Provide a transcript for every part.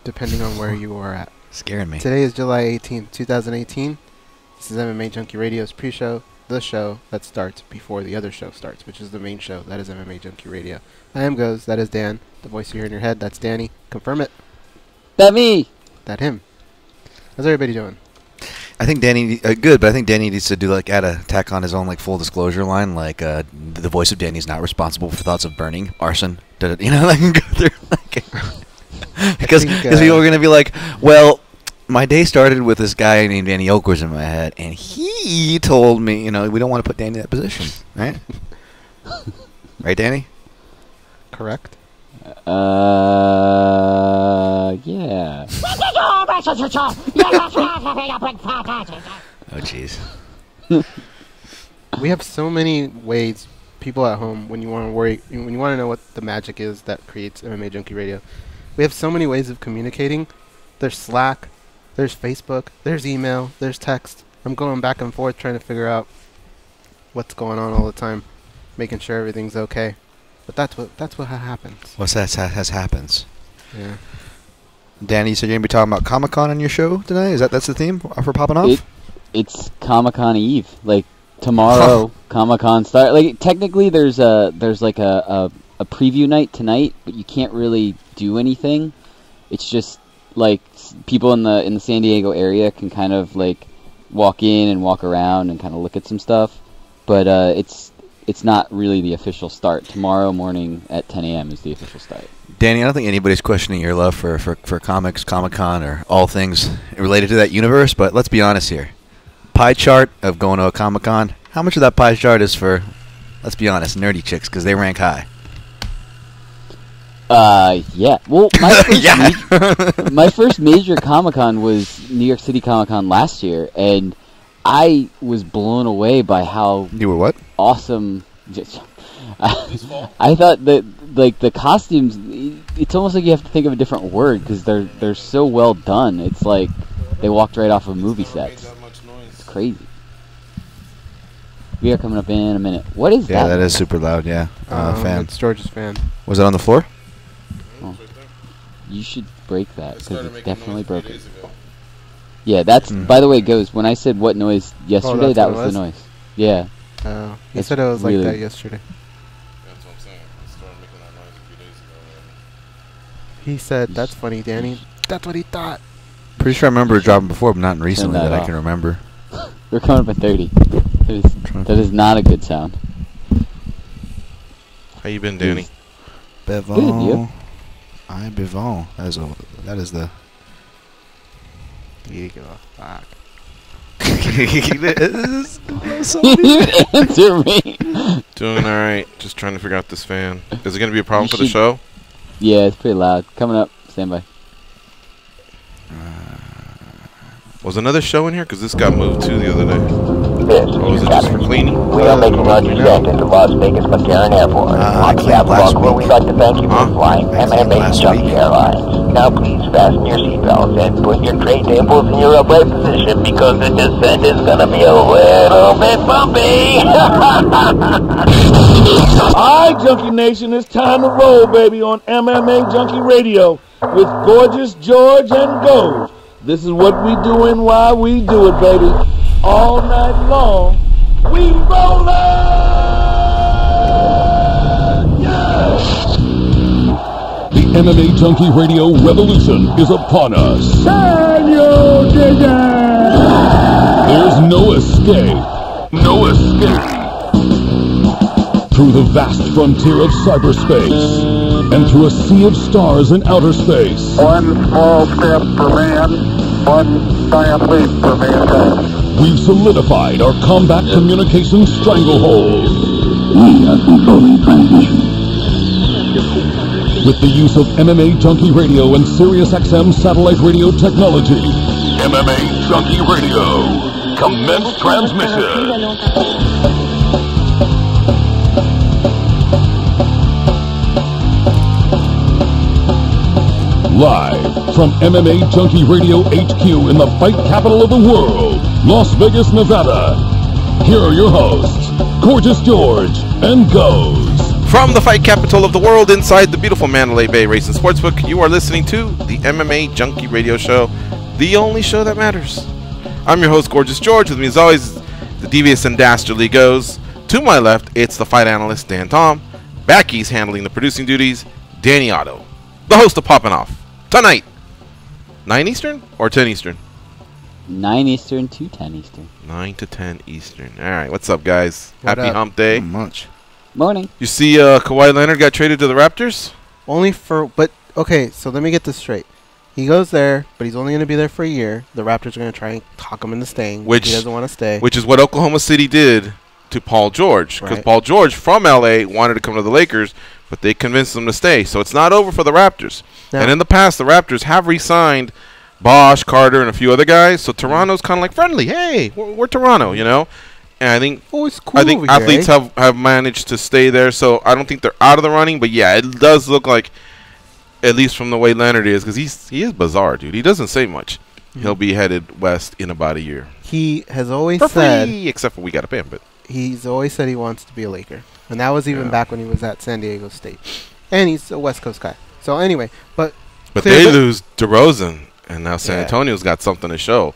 depending on where you are at. Scaring me. Today is July 18th, 2018. This is MMA Junkie Radio's pre-show, the show that starts before the other show starts, which is the main show. That is MMA Junkie Radio. I am Goze. That is Dan. The voice you hear in your head, that's Danny. Confirm it. That me. That him. How's everybody doing? I think Danny good, but I think Danny needs to do add a tack on his own full disclosure line, the voice of Danny is not responsible for thoughts of burning, arson, go through because people are gonna be like, well, my day started with this guy named Danny Oakers in my head, and he told me, we don't want to put Danny in that position, right? Right, Danny? Correct. Yeah. Oh, jeez. We have so many ways, people at home, when you want to know what the magic is that creates MMA Junkie Radio. We have so many ways of communicating. There's Slack, there's Facebook, there's email, there's text. I'm going back and forth trying to figure out what's going on all the time, making sure everything's okay. But that's what happens. What's that happens? Yeah. Danny, you said you're gonna be talking about Comic-Con on your show tonight. That's the theme for popping off? It's Comic-Con Eve. Tomorrow, Comic-Con start. Technically, there's a preview night tonight, but you can't really do anything. It's just people in the San Diego area can kind of walk in and walk around and kind of look at some stuff, but it's not really the official start. Tomorrow morning at 10 a.m. is the official start. Danny, I don't think anybody's questioning your love for comics, Comic-Con, or all things related to that universe, but let's be honest here. Pie chart of going to a Comic-Con, how much of that pie chart is for, let's be honest, nerdy chicks, because they rank high? Yeah. Well, my first major Comic-Con was New York City Comic-Con last year, and I was blown away by how... You were what? Awesome. I thought that the costumes, it's almost like you have to think of a different word because they're so well done. It's like they walked right off of movie sets. It's crazy. We are coming up in a minute. What is that? Yeah, that is super loud. Yeah, fan. It's George's fan. Was it on the floor? Oh. You should break that because it's definitely broken. Yeah, that's. By the way, Goze, when I said what noise yesterday, that was the noise. Yeah. He said it was really like that yesterday. That's what I'm saying. I started making that noise a few days ago. He said, "That's funny, Danny." That's what he thought. Pretty sure I remember it dropping before, but not recently that I can remember. We're coming up at 30. That is not a good sound. How you been, Danny? Bevon. Good, you? I Bevon. That is the. You give a fuck. You answer me. Doing all right. Just trying to figure out this fan. Is it going to be a problem for the show? Yeah, it's pretty loud. Coming up. Stand by. Was another show in here? Because this got moved too the other day. Or was it just for cleaning? We are making our descent into Las Vegas McCarran Airport. On behalf of our crew, we'd like to thank you for flying MMAjunkie Airlines. Now please fasten your seatbelts and put your tray tables in your upright position because the descent is going to be a little bit bumpy. Alright, Junkie Nation, it's time to roll, baby, on MMA Junkie Radio with Gorgeous George and Goze. This is what we do and why we do it, baby. All night long, we rollin'! Yeah! The MMA Junkie Radio revolution is upon us. Senor There's no escape. No escape. Through the vast frontier of cyberspace and through a sea of stars in outer space. One small step for man, one giant leap for mankind. We've solidified our combat communications stranglehold. We are controlling transmission. With the use of MMA Junkie Radio and SiriusXM satellite radio technology. MMA Junkie Radio. Commence transmission. Live from MMA Junkie Radio HQ in the fight capital of the world, Las Vegas, Nevada. Here are your hosts, Gorgeous George and Goze. From the fight capital capital of the world, inside the beautiful Mandalay Bay Racing Sportsbook. You are listening to the MMA Junkie Radio Show, the only show that matters. I'm your host, Gorgeous George. With me, as always, the devious and dastardly Goze. To my left, it's the fight analyst, Dan Tom. Backy's handling the producing duties, Danny Otto. The host of Poppin' Off. Tonight, 9 Eastern or 10 Eastern? 9 Eastern to 10 Eastern. 9 to 10 Eastern. All right, what's up, guys? What Happy up? hump day. Not much. Morning. You see Kawhi Leonard got traded to the Raptors? Only for, but okay, so let me get this straight. He goes there, but he's only going to be there for a year. The Raptors are going to try and talk him into staying. Which he doesn't want to stay. Which is what Oklahoma City did to Paul George. Because Right. Paul George from LA wanted to come to the Lakers, but they convinced him to stay. So it's not over for the Raptors. Now- And in the past, the Raptors have re-signed Bosch, Carter, and a few other guys. So Toronto's kind of like friendly. Hey, we're Toronto, you know? And I think Oh, it's cool. I think over athletes here, have managed to stay there. So I don't think they're out of the running. But yeah, it does look like, at least from the way Leonard is, because he is bizarre, dude. He doesn't say much. He'll be headed west in about a year. He has always For said free, except for we got to pay him. But he's always said he wants to be a Laker, and that was even Yeah. back when he was at San Diego State. And he's a West Coast guy. So anyway, but they clearly- lose DeRozan, and now San Yeah. Antonio's got something to show.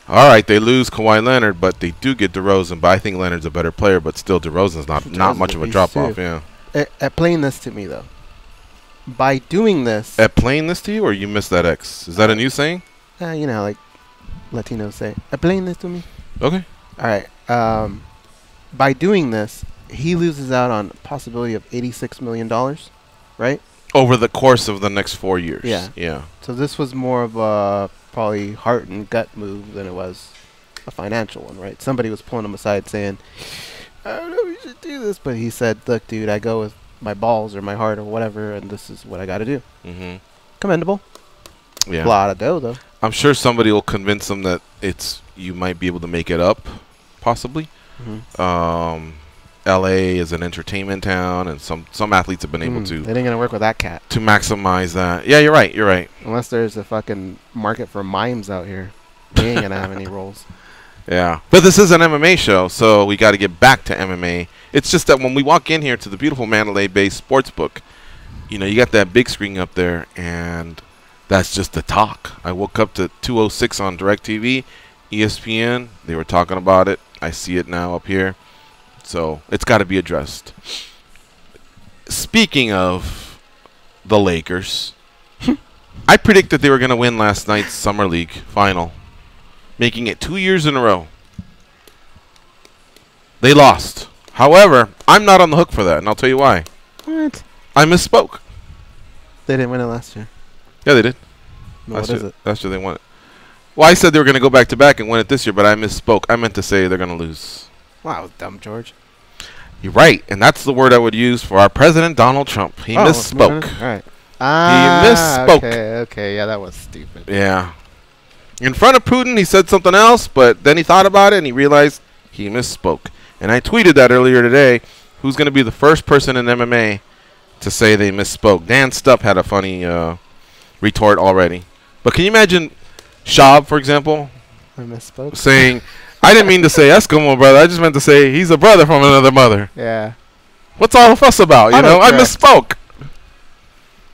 All right, they lose Kawhi Leonard, but they do get DeRozan. But I think Leonard's a better player, but still DeRozan's not DeRozan's much a of a beast, drop off. too. Yeah. At playing this to me though, by doing this, At playing this to you, or you missed that X? Is that a new saying? you know, like Latinos say, at playing this to me. Okay. All right. By doing this, he loses out on a possibility of $86 million, right? Over the course of the next 4 years. Yeah. Yeah. So this was more of a probably heart and gut move than it was a financial one, right? Somebody was pulling him aside saying, I don't know if you should do this. But he said, look, dude, I go with my balls or my heart or whatever, and this is what I got to do. Mm-hmm. Commendable. Yeah. A lot of dough, though. I'm sure somebody will convince them that you might be able to make it up, possibly. Mm-hmm. L.A. is an entertainment town, and some athletes have been able It to ain't going to work with that cat. maximize that. Yeah, you're right. You're right. Unless there's a fucking market for mimes out here. They ain't going to have any roles. Yeah. But this is an MMA show, so we got to get back to MMA. It's just that when we walk in here to the beautiful Mandalay Bay Sportsbook, you know, you got that big screen up there, and that's just the talk. I woke up to 206 on DirecTV, ESPN. They were talking about it. I see it now up here. So it's got to be addressed. Speaking of the Lakers, I predicted they were going to win last night's Summer League final, making it 2 years in a row. They lost. However, I'm not on the hook for that, and I'll tell you why. What? I misspoke. They didn't win it last year. Yeah, they did. No, what is it? Last year they won it. Well, I said they were going to go back-to-back and win it this year, but I misspoke. I meant to say they're going to lose. Wow, dumb George. You're right, and that's the word I would use for our president, Donald Trump. He misspoke. All right. misspoke. Okay, yeah, that was stupid. Yeah. In front of Putin, he said something else, but then he thought about it and he realized he misspoke. And I tweeted that earlier today. Who's going to be the first person in MMA to say they misspoke? Dan Stupp had a funny retort already. But can you imagine Schaub, for example, I misspoke. saying, I didn't mean to say Eskimo brother. I just meant to say he's a brother from another mother. Yeah. What's all the fuss about? You know, I Autocorrect. misspoke. Can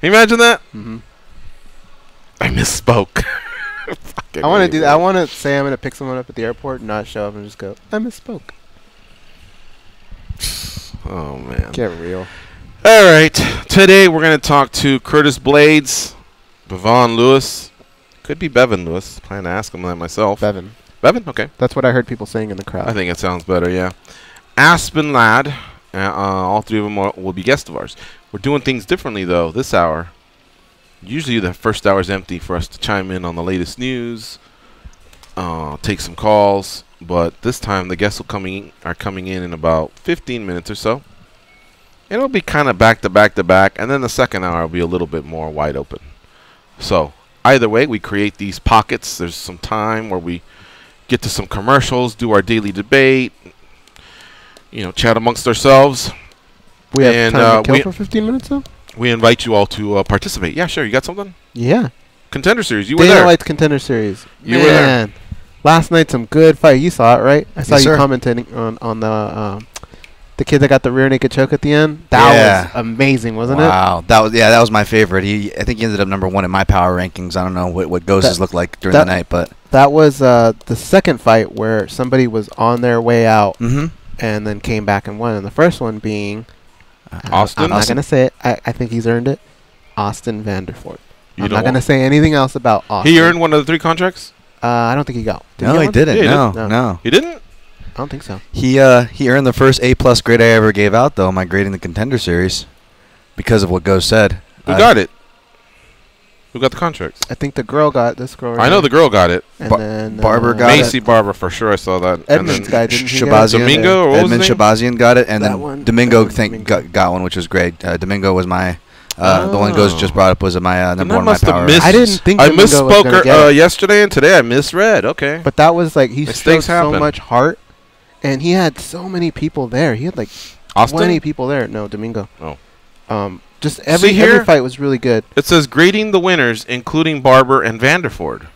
you imagine that? Mm-hmm. I misspoke. I want to do that. I want to say I'm going to pick someone up at the airport and not show up and just go, I misspoke. Oh, man. Get real. All right. Today we're going to talk to Curtis Blaydes, Bevon Lewis. Could be Bevon Lewis. Plan to ask him that myself. Bevan. Bevon? Okay. That's what I heard people saying in the crowd. I think it sounds better, yeah. Aspen Lad. All three of them will be guests of ours. We're doing things differently, though, this hour. Usually the first hour is empty for us to chime in on the latest news, take some calls. But this time the guests are coming in about 15 minutes or so. It'll be kind of back to back to back, and then the second hour will be a little bit more wide open. So either way, we create these pockets. There's some time where we get to some commercials, do our daily debate, you know, chat amongst ourselves. We have And, time to kill for 15 minutes, though? We invite you all to participate. Yeah, sure. You got something? Yeah. Contender Series. You were Dana there. White's Contender Series. You were there. Man. Last night, some good fight. You saw it, right? I saw Yes, you sir. commenting on the The kid that got the rear naked choke at the end. That was amazing, wasn't it? Wow, that was my favorite. I think he ended up #1 in my power rankings. I don't know what Goze's looked like during the night, but that was the second fight where somebody was on their way out Mhm. and then came back and won. And the first one being Austin? I'm not gonna say it. I think he's earned it. Austin Vanderfort. You I'm don't not gonna want- say anything else about Austin. He earned one of the 3 contracts? I don't think he got. Did no, get he one? didn't. Yeah, he no, didn't. no. He didn't? I don't think so. He earned the first A+ grade I ever gave out though. My grading the Contender Series, because of what Goze said. Who got it? Who got the contracts? I think the girl got this girl. I know the girl got it. And Bar- then Barber got Macy Barber for sure. I saw that. Edmonds and guy didn't he get it? Shabazian. Domingo, or what was Edmund his name? Shabazian got it, and That then one? Domingo That one, Domingo. got one, which was great. Domingo was my the one Goze just brought up was my Then number I one. My must have power. missed. I didn't think I Domingo was misspoke gonna get it. yesterday, and today I misread. Okay. But that was like he showed Mistakes so happen. much heart, and he had so many people there. He had like Austin? 20 people there. No, Domingo. Oh. Just every here? every fight was really good. It says grading the winners, including Barber and Vanderford.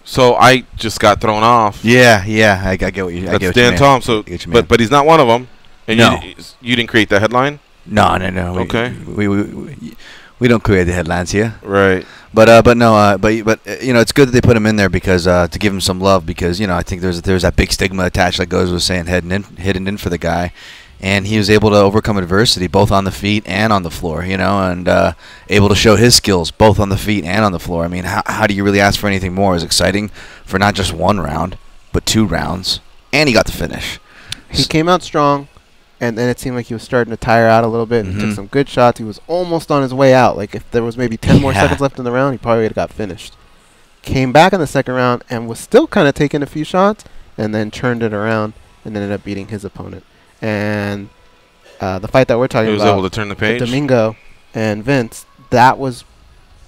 So I just got thrown off. Yeah, I get what you. I That's get what Dan you mean. Tom. So, I get what you mean. but he's not one of them. And No. you didn't create that headline, No. Okay. We don't create the headlines here. right? But you know, it's good that they put him in there because to give him some love, because you know I think there's that big stigma attached, like Goze was saying, hidden in for the guy, and he was able to overcome adversity both on the feet and on the floor, you know, and able to show his skills both on the feet and on the floor. I mean, how do you really ask for anything more? It was exciting for not just 1 round, but 2 rounds, and he got the finish. He came out strong, and then it seemed like he was starting to tire out a little bit. And he took Mhm. some good shots. He was almost on his way out. Like if there was maybe 10 more Yeah. seconds left in the round, he probably would have got finished. Came back in the second round and was still kind of taking a few shots, and then turned it around and ended up beating his opponent. And the fight that we're talking He was about, able to turn the with page. Domingo and Vince, that was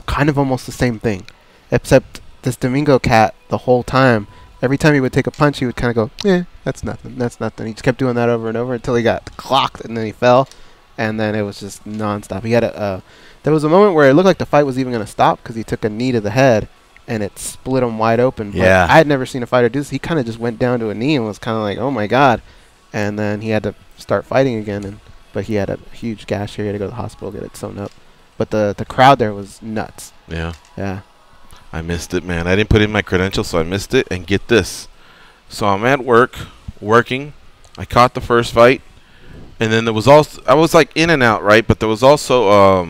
kind of almost the same thing, except this Domingo cat the whole time. Every time he would take a punch, he would kind of go, that's nothing, that's nothing. He just kept doing that over and over until he got clocked, and then he fell, and then it was just nonstop. He had there was a moment where it looked like the fight was even going to stop because he took a knee to the head, and it split him wide open. But Yeah. I had never seen a fighter do this. He kind of just went down to a knee and was kind of like, oh my God. And then he had to start fighting again, but he had a huge gash here. He had to go to the hospital, get it sewn up. But the crowd there was nuts. Yeah. Yeah. I missed it, man. I didn't put in my credentials, so I missed it. And get this. So I'm at work, working. I caught the first fight. And then there was also, I was like in and out, right? But there was also,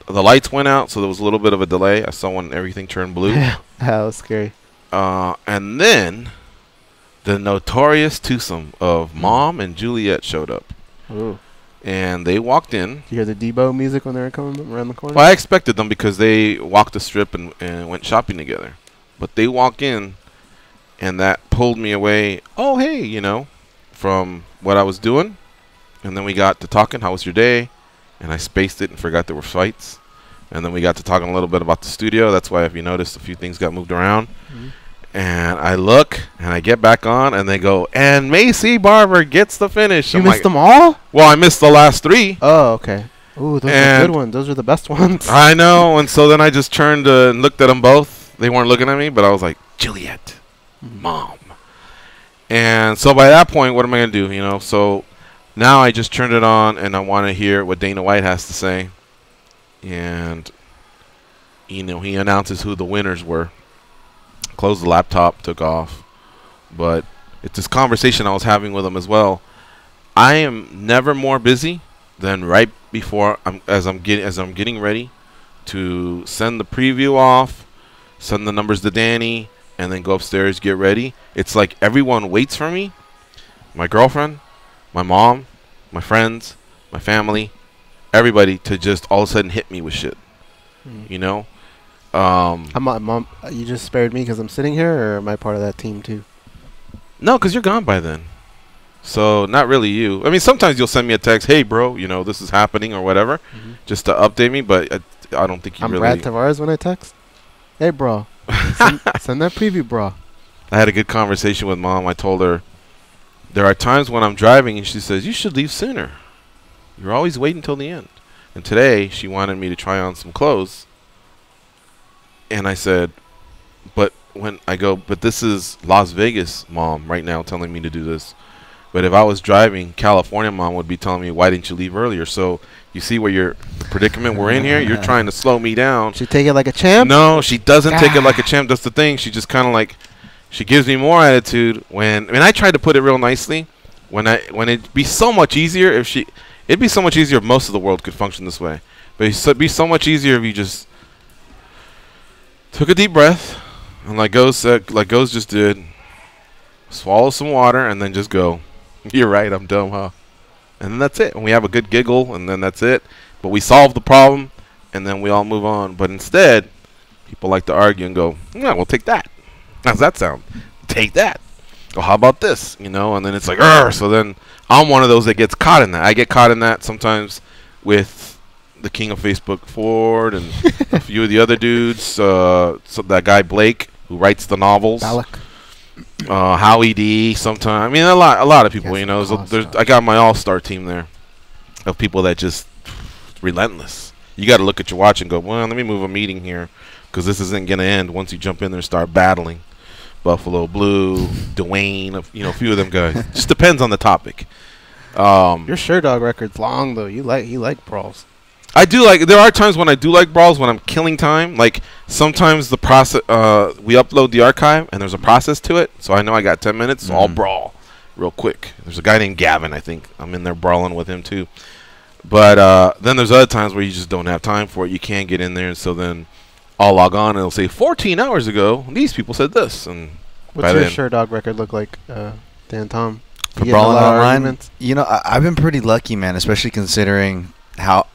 the lights went out, so there was a little bit of a delay. I saw when everything turned blue. Yeah, that was scary. And then the notorious twosome of Mom and Juliet showed up. Ooh. And they walked in. Did you hear the Debo music when they were coming around the corner? Well, I expected them because they walked the strip and went shopping together. But they walk in, and that pulled me away, oh, hey, you know, from what I was doing. And then we got to talking, how was your day? And I spaced it and forgot there were fights. And then we got to talking a little bit about the studio. That's why, if you noticed, a few things got moved around. Mhm. And I look, and I get back on, and they go, and Macy Barber gets the finish. You I'm missed like, them all? well, I missed the last 3. Oh, okay. Ooh, those are And- good ones. Those are the best ones. I know, and so then I just turned and looked at them both. They weren't looking at me, but I was like, Juliet, Mom. And so by that point, what am I going to do, you know? So now I just turned it on, and I want to hear what Dana White has to say. And, you know, he announces who the winners were. Closed the laptop, took off. But it's this conversation I was having with him as well. I am never more busy than right before as I'm getting ready to send the preview off, send the numbers to Danny, and then go upstairs, get ready. It's like everyone waits for me. My girlfriend, my mom, my friends, my family, everybody to just all of a sudden hit me with shit. You know? Mom, you just spared me because I'm sitting here, or am I part of that team too? No, because you're gone by then. So not really you. I mean, sometimes you'll send me a text, hey, bro, you know, this is happening or whatever, just to update me, but I don't think you I'm really... Brad Tavares when I text. Hey, bro. Send that preview, bro. I had a good conversation with Mom. I told her, there are times when I'm driving and she says, you should leave sooner. You're always waiting until the end. And today, she wanted me to try on some clothes. And I said, but this is Las Vegas, Mom, right now telling me to do this. But if I was driving, California mom would be telling me, why didn't you leave earlier? So you see where your predicament we're in here? You're trying to slow me down. She take it like a champ? No, she doesn't take it like a champ. That's the thing. She just kind of like, she gives me more attitude when, I tried to put it real nicely, when it'd be so much easier it'd be so much easier if most of the world could function this way. But it'd be so much easier if you just took a deep breath, and like Goze just did, swallow some water, and then just go, you're right, I'm dumb, huh? And then that's it. And we have a good giggle, and then that's it. But we solve the problem, and then we all move on. But instead, people like to argue and go, yeah, we'll take that. How's that sound? Take that. Oh, how about this? You know, and then it's like, so then I'm one of those that gets caught in that. I get caught in that sometimes with the king of Facebook, Ford, and a few of the other dudes. So that guy Blake, who writes the novels. Balak. Howie D. Sometimes. I mean, a lot of people. You know, I got my all-star team there of people that just relentless. You got to look at your watch and go, well, let me move a meeting here because this isn't gonna end once you jump in there and start battling. Buffalo Blue, Dwayne, a few of them guys. Just depends on the topic. Your Sherdog record's long though. You like brawls. I do like. There are times when I do like brawls when I'm killing time. Like sometimes the process. We upload the archive and there's a process to it, so I know I got 10 minutes. So I'll brawl real quick. There's a guy named Gavin. I think I'm in there brawling with him too. But then there's other times where you just don't have time for it. You can't get in there, and so then I'll log on and it'll say 14 hours ago these people said this. And what's your Sherdog record look like, Dan Tom? For brawling online, you know, I've been pretty lucky, man, especially considering how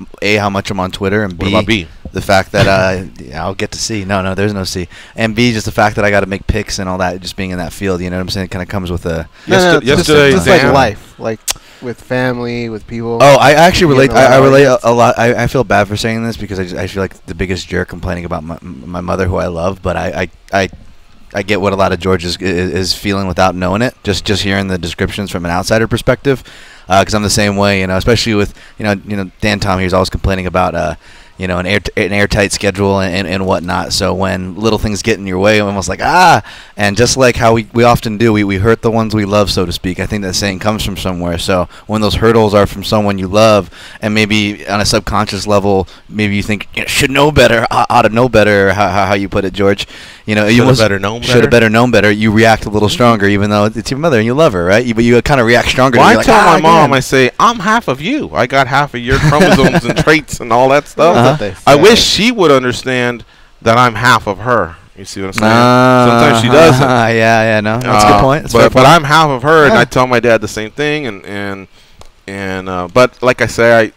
much I'm on Twitter, and what about B? The fact that I'll get to C. No, there's no C. And B, just the fact that I got to make picks and all that, just being in that field. You know what I'm saying? It kind of comes with a yesterday, just like life, like with family, with people. Oh, I actually relate. I relate a lot. I feel bad for saying this because I feel like the biggest jerk complaining about my mother, who I love, but I get what a lot of George is feeling without knowing it. Just hearing the descriptions from an outsider perspective, because I'm the same way. You know, especially with you know Dan Tom. He was always complaining about an airtight schedule and whatnot. So when little things get in your way, I'm almost like and just like how we often do, we hurt the ones we love, so to speak. I think that saying comes from somewhere. So when those hurdles are from someone you love, and maybe on a subconscious level, maybe you think should know better, ought to know better. How you put it, George? You know, you should have better known better. You react a little stronger, even though it's your mother and you love her, right? But you kind of react stronger. Well, I tell my mom, I say, I'm half of you. I got half of your chromosomes and traits and all that stuff. I wish she would understand that I'm half of her. You see what I'm saying? Sometimes she doesn't. No, that's a good point. But I'm half of her, and I tell my dad the same thing. But like I say,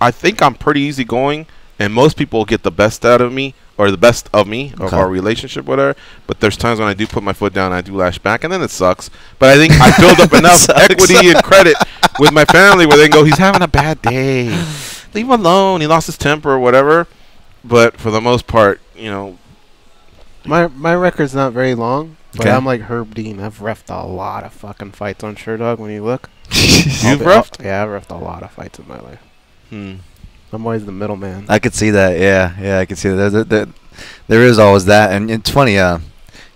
I think I'm pretty easygoing, and most people get the best out of me, or the best of me, of our relationship with her. But there's times when I do put my foot down, and I do lash back, and then it sucks. But I think I build up enough equity and credit with my family where they can go, he's having a bad day. Leave him alone. He lost his temper or whatever. But for the most part, you know, my record's not very long, but I'm like Herb Dean. I've reffed a lot of fucking fights on Sherdog. When you look, you've reffed? Yeah, I've reffed a lot of fights in my life. I'm always the middleman. I could see that. Yeah, I could see that. There is always that, and it's funny.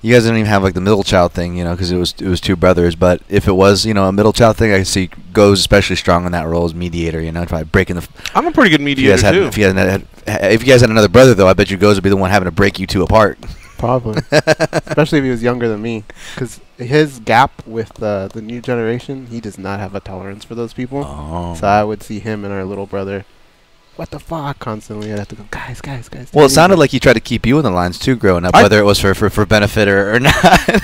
You guys didn't even have like the middle child thing, you know, because it was two brothers. But if it was, you know, a middle child thing, I could see Goze especially strong in that role as mediator. You know, try breaking the. I'm a pretty good mediator too. If you guys had another brother, though, I bet you Goze would be the one having to break you two apart. Probably, especially if he was younger than me, because his gap with the new generation, he does not have a tolerance for those people. Oh. So I would see him and our little brother. What the fuck? Constantly, I'd have to go, guys. Well, it sounded like he tried to keep you in the lines too, growing up, whether it was for benefit or not.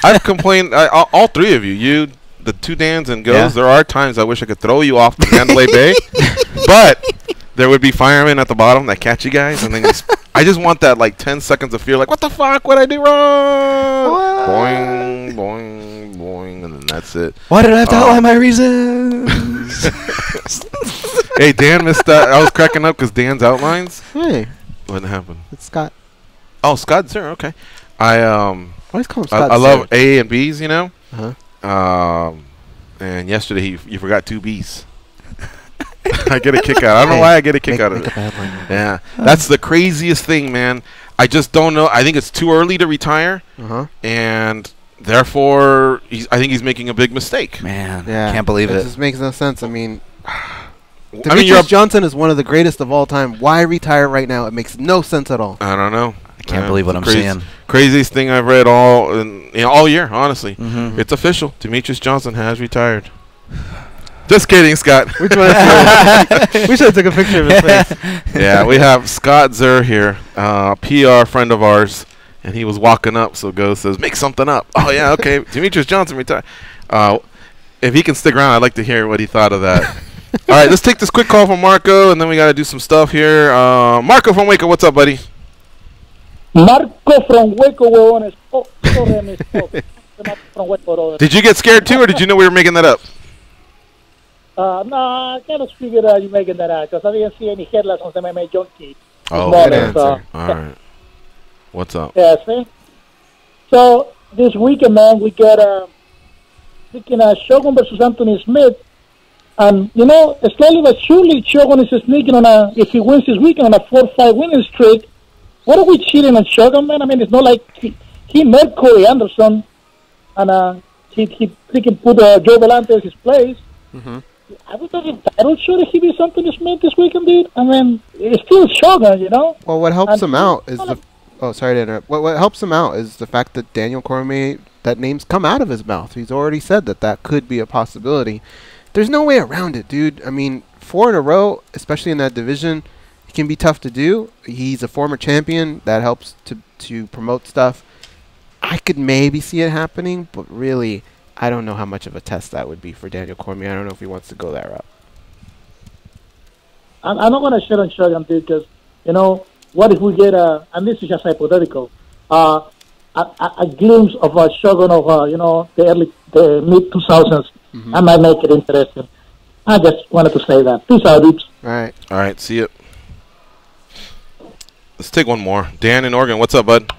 I've complained. All three of you, the two Dans and Goze. Yeah. There are times I wish I could throw you off the Mandalay Bay, but there would be firemen at the bottom that catch you guys, and then I just want that like 10 seconds of fear, like what the fuck? What I do wrong? What? Boing, boing, boing, and then that's it. Why did I have to outline my reasons? Hey, Dan missed that. I was cracking up because Dan's outlines. Hey, what happened? It's Scott. Oh, Scott, sir. Okay. I always call him Scott. I love A and B's, you know. Uh-huh. And yesterday you forgot 2 B's. I get a kick out. I don't know why I get a kick out of it. Yeah, that's the craziest thing, man. I just don't know. I think it's too early to retire. Uh-huh. And Therefore, I think he's making a big mistake. Man, Yeah, can't believe it. It just makes no sense. I mean, you're Demetrius Johnson is one of the greatest of all time. Why retire right now? It makes no sense at all. I don't know. I can't believe what I'm seeing. Craziest thing I've read all year, honestly. Mm-hmm. It's official. Demetrius Johnson has retired. Just kidding, Scott. Which one? We should have took a picture of his face. Yeah, we have Scott Zer here, PR friend of ours, and he was walking up. So Goze says, "Make something up." Oh yeah, okay. Demetrius Johnson retired. If he can stick around, I'd like to hear what he thought of that. All right, let's take this quick call from Marco, and then we got to do some stuff here. Marco from Waco, what's up, buddy? Marco from Waco, huevones. From Waco, brother. Did you get scared too, or did you know we were making that up? No, I kind of figured out you making that out because I didn't see any headlines on MMAjunkie. Oh, morning, good answer. so- All right. What's up? Yeah, see? So, this weekend, man, we got Shogun versus Anthony Smith. And, you know, slowly but surely, Shogun is sneaking on if he wins this weekend, on a 4-5 winning streak. What are we cheating on Shogun, man? I mean, it's not like he met Corey Anderson, and he freaking put Joe Belante in his place. Mm-hmm. I was thinking, title should he be Anthony Smith this weekend, dude? I mean, it's still Shogun, you know? Well, what helps And him out is the... Oh, sorry to interrupt. What helps him out is the fact that Daniel Cormier, that name's come out of his mouth. He's already said that could be a possibility. There's no way around it, dude. I mean, 4 in a row, especially in that division, it can be tough to do. He's a former champion. That helps to promote stuff. I could maybe see it happening, but really, I don't know how much of a test that would be for Daniel Cormier. I don't know if he wants to go that route. I'm not going to shit on Shogun, dude, because, you know, what if we get and this is just hypothetical, a glimpse of a Shogun of, you know, the mid-2000s. Mm-hmm. I might make it interesting. I just wanted to say that. Peace out, dudes. All right, see it. Let's take one more. Dan in Oregon, what's up, bud?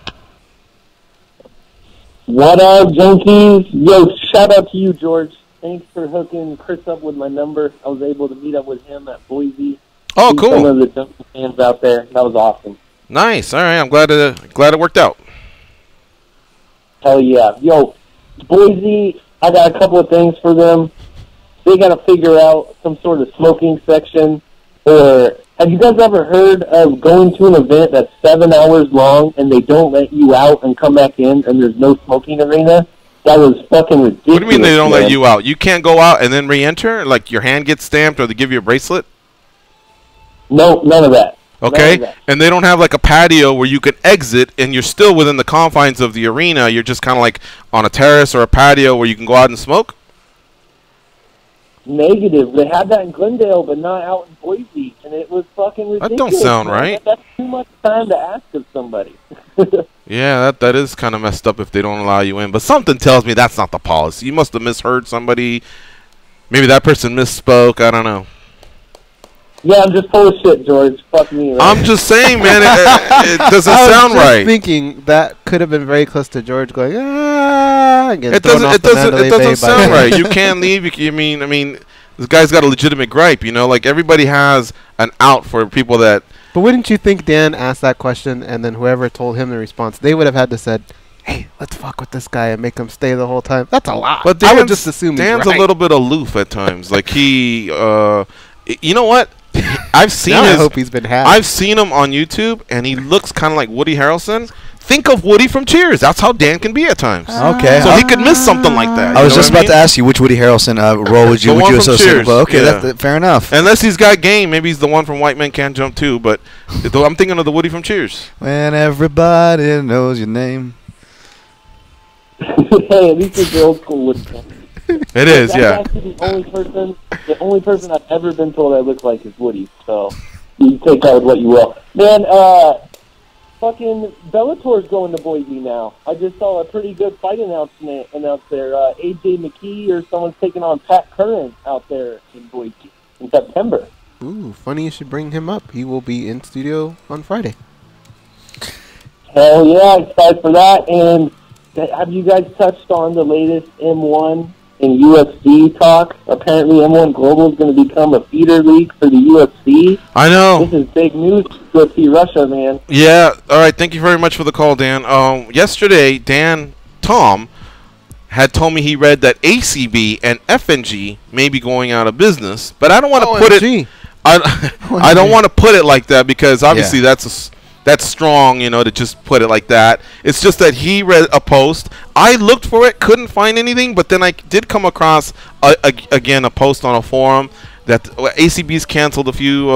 What up, junkies? Yo, shout out to you, George. Thanks for hooking Chris up with my number. I was able to meet up with him at Boise. Oh, cool. Some of the junkie fans out there. That was awesome. Nice. All right, I'm glad it worked out. Hell yeah. Yo, Boise, I got a couple of things for them. They got to figure out some sort of smoking section. Or have you guys ever heard of going to an event that's 7 hours long and they don't let you out and come back in and there's no smoking arena? That was fucking ridiculous. What do you mean they don't let you out? You can't go out and then re-enter? Like your hand gets stamped or they give you a bracelet? No, none of that. Okay, and they don't have like a patio where you can exit and you're still within the confines of the arena. You're just kind of like on a terrace or a patio where you can go out and smoke? Negative. They had that in Glendale, but not out in Boise, and it was fucking ridiculous. That don't sound man. right. That's too much time to ask of somebody. Yeah, that is kind of messed up if they don't allow you in. But something tells me that's not the policy. You must have misheard somebody. Maybe that person misspoke. I don't know. Yeah, I'm just full of shit, George. Fuck me. Right? I'm just saying, man, it doesn't sound right. I was thinking that could have been very close to George going, and It doesn't sound right. You can't leave. I mean, this guy's got a legitimate gripe, you know? Like, everybody has an out for people that... But wouldn't you think Dan asked that question, and then whoever told him the response, they would have had to said, hey, let's fuck with this guy and make him stay the whole time? That's a lot. But I would just assume Dan's he's right. a little bit aloof at times. Like, he... you know what? I've seen I hope he's been hacked. I've seen him on YouTube, and he looks kind of like Woody Harrelson. Think of Woody from Cheers. That's how Dan can be at times. Okay. So he could miss something like that. I was just about to ask you which Woody Harrelson role would you associate with? Okay, yeah. that's fair enough. Unless he's got game, maybe he's the one from White Men Can't Jump too. But I'm thinking of the Woody from Cheers. When everybody knows your name. Hey, at least it's the old school Woody. It is, yeah. That's actually the only person I've ever been told I look like is Woody. So you take that with what you will. Man, fucking Bellator's going to Boise now. I just saw a pretty good fight announcement announced there. AJ McKee or someone's taking on Pat Curran out there in Boise in September. Ooh, funny you should bring him up. He will be in studio on Friday. Hell yeah, excited for that. And have you guys touched on the latest M1 and UFC talk? Apparently M1 Global is going to become a feeder league for the UFC. I know. This is big news for UFC Russia, man. Yeah. All right. Thank you very much for the call, Dan. Yesterday, Tom had told me he read that ACB and FNG may be going out of business, but I don't want to put it. I don't want to put it like that because obviously that's strong, you know, to just put it like that. It's just that he read a post. I looked for it, couldn't find anything, but then I did come across again a post on a forum that ACB's canceled a few